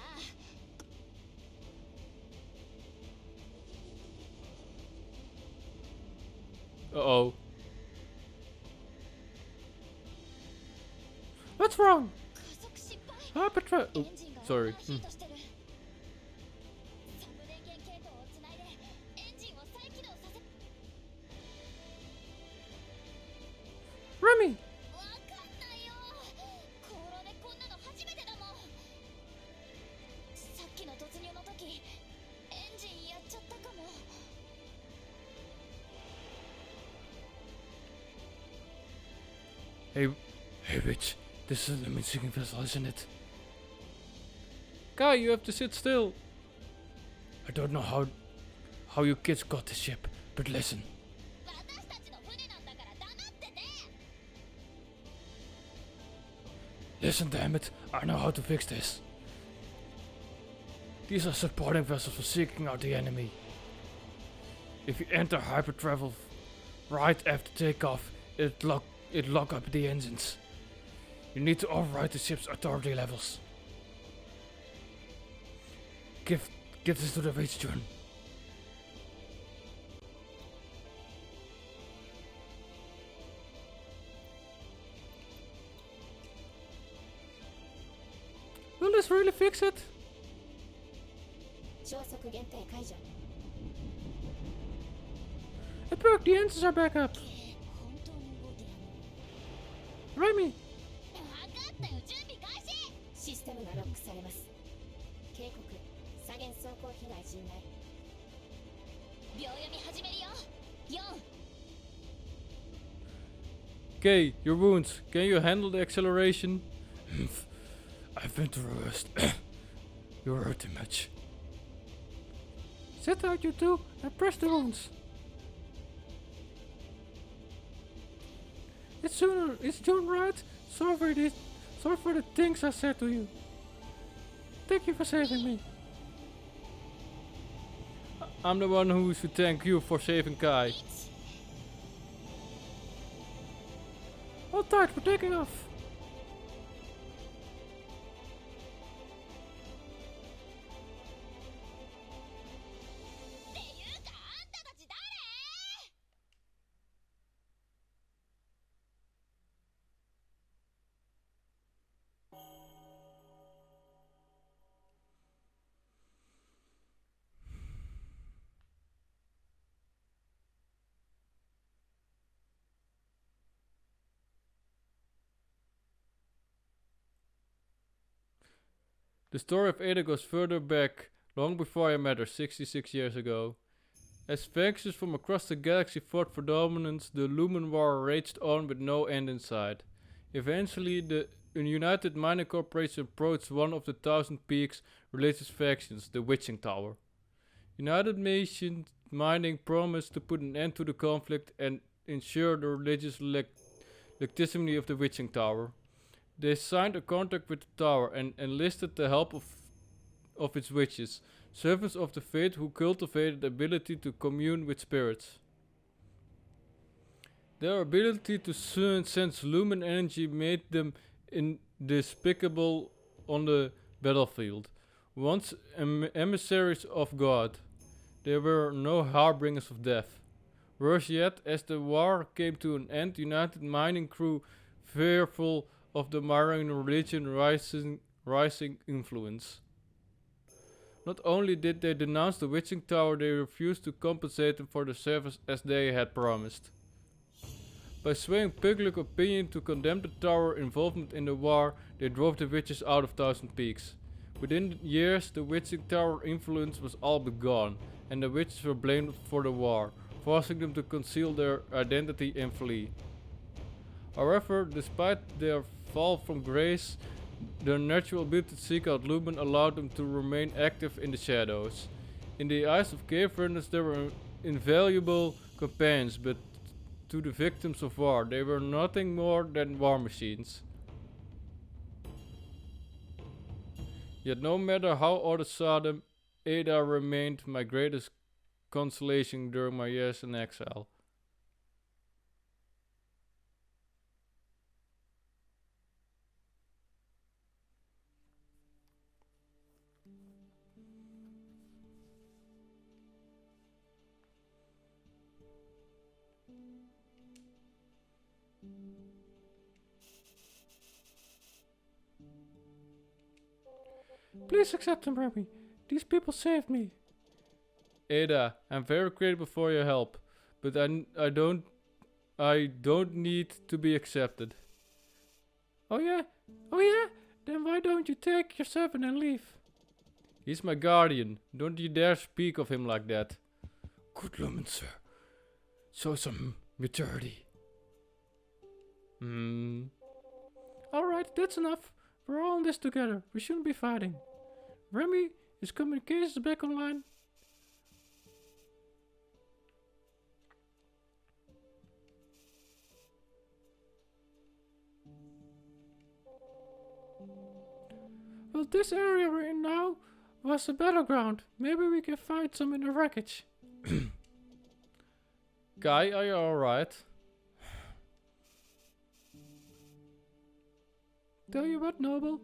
Uh-oh. What's wrong? Hyper travel. Oh, sorry. Remy! Hey, Rich. This is a Lumen seeking vessel, isn't it? Kai, you have to sit still. I don't know how you kids got the ship, but listen. Listen, damn it. I know how to fix this. These are supporting vessels for seeking out the enemy. If you enter hyper travel right after takeoff, it lock up the engines. You need to override the ship's authority levels. Give this to the Rage John. Will this really fix it? It worked, the engines are back up. Remy! Okay, your wounds. Can you handle the acceleration? I've been through worse. You're hurting much. Sit out, you two, and press the wounds. It's June, right? Sorry for the things I said to you. Thank you for saving me. I'm the one who should thank you for saving Kai. All tight, we're taking off. The story of Ada goes further back, long before I met her, 66 years ago. As factions from across the galaxy fought for dominance, the Lumen War raged on with no end in sight. Eventually, the United Mining Corporation approached one of the Thousand Peaks religious factions, the Witching Tower. United Nations Mining promised to put an end to the conflict and ensure the religious legitimacy of the Witching Tower. They signed a contract with the tower and enlisted the help of its witches, servants of the faith who cultivated the ability to commune with spirits. Their ability to sense lumen energy made them indespicable on the battlefield. Once emissaries of God, they were no harbingers of death. Worse yet, as the war came to an end, United Mining grew fearful of the Mayan religion rising influence. Not only did they denounce the Witching Tower, they refused to compensate them for the service as they had promised. By swaying public opinion to condemn the tower involvement in the war, they drove the witches out of Thousand Peaks. Within years, the Witching Tower influence was all but gone, and the witches were blamed for the war, forcing them to conceal their identity and flee. However, despite their fall from grace, their natural ability to seek out lumen allowed them to remain active in the shadows. In the eyes of cave runners, they were invaluable companions, but to the victims of war, they were nothing more than war machines. Yet no matter how others saw them, Ada remained my greatest consolation during my years in exile. Please accept them, Remy. These people saved me. Ada, I'm very grateful for your help, but I don't need to be accepted. Oh yeah? Oh yeah? Then why don't you take your servant and leave? He's my guardian. Don't you dare speak of him like that. Good lumen, sir. Show some maturity. Alright, that's enough. We're all in this together. We shouldn't be fighting. Remy, is communications back online? Well, this area we're in now was a battleground. Maybe we can find some in the wreckage. Guy, are you alright? Tell you what, Noble.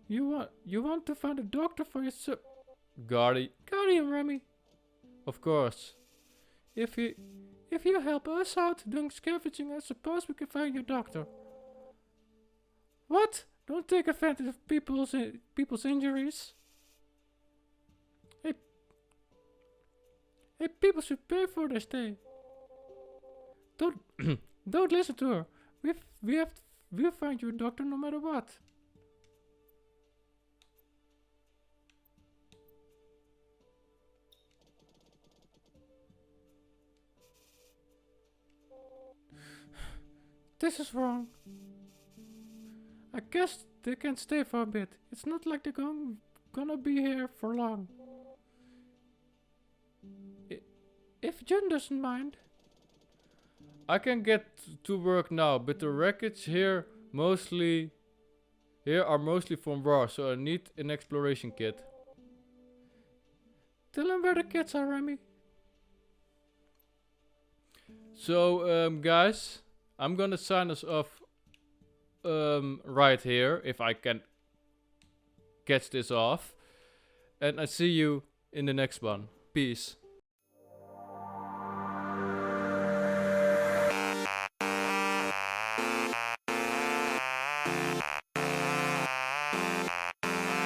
You want to find a doctor for your Guardian, Remy. Of course. If you help us out doing scavenging, I suppose we can find your doctor. What? Don't take advantage of people's injuries. Hey, people should pay for their stay. Don't listen to her. We'll find you a doctor no matter what. This is wrong. I guess they can stay for a bit. It's not like they're gonna be here for long. If Jun doesn't mind. I can get to work now, but the wreckage here are mostly from war, so I need an exploration kit. Tell him where the kids are, Remy. So, guys, I'm gonna sign us off right here, if I can catch this off. And I see you in the next one. Peace.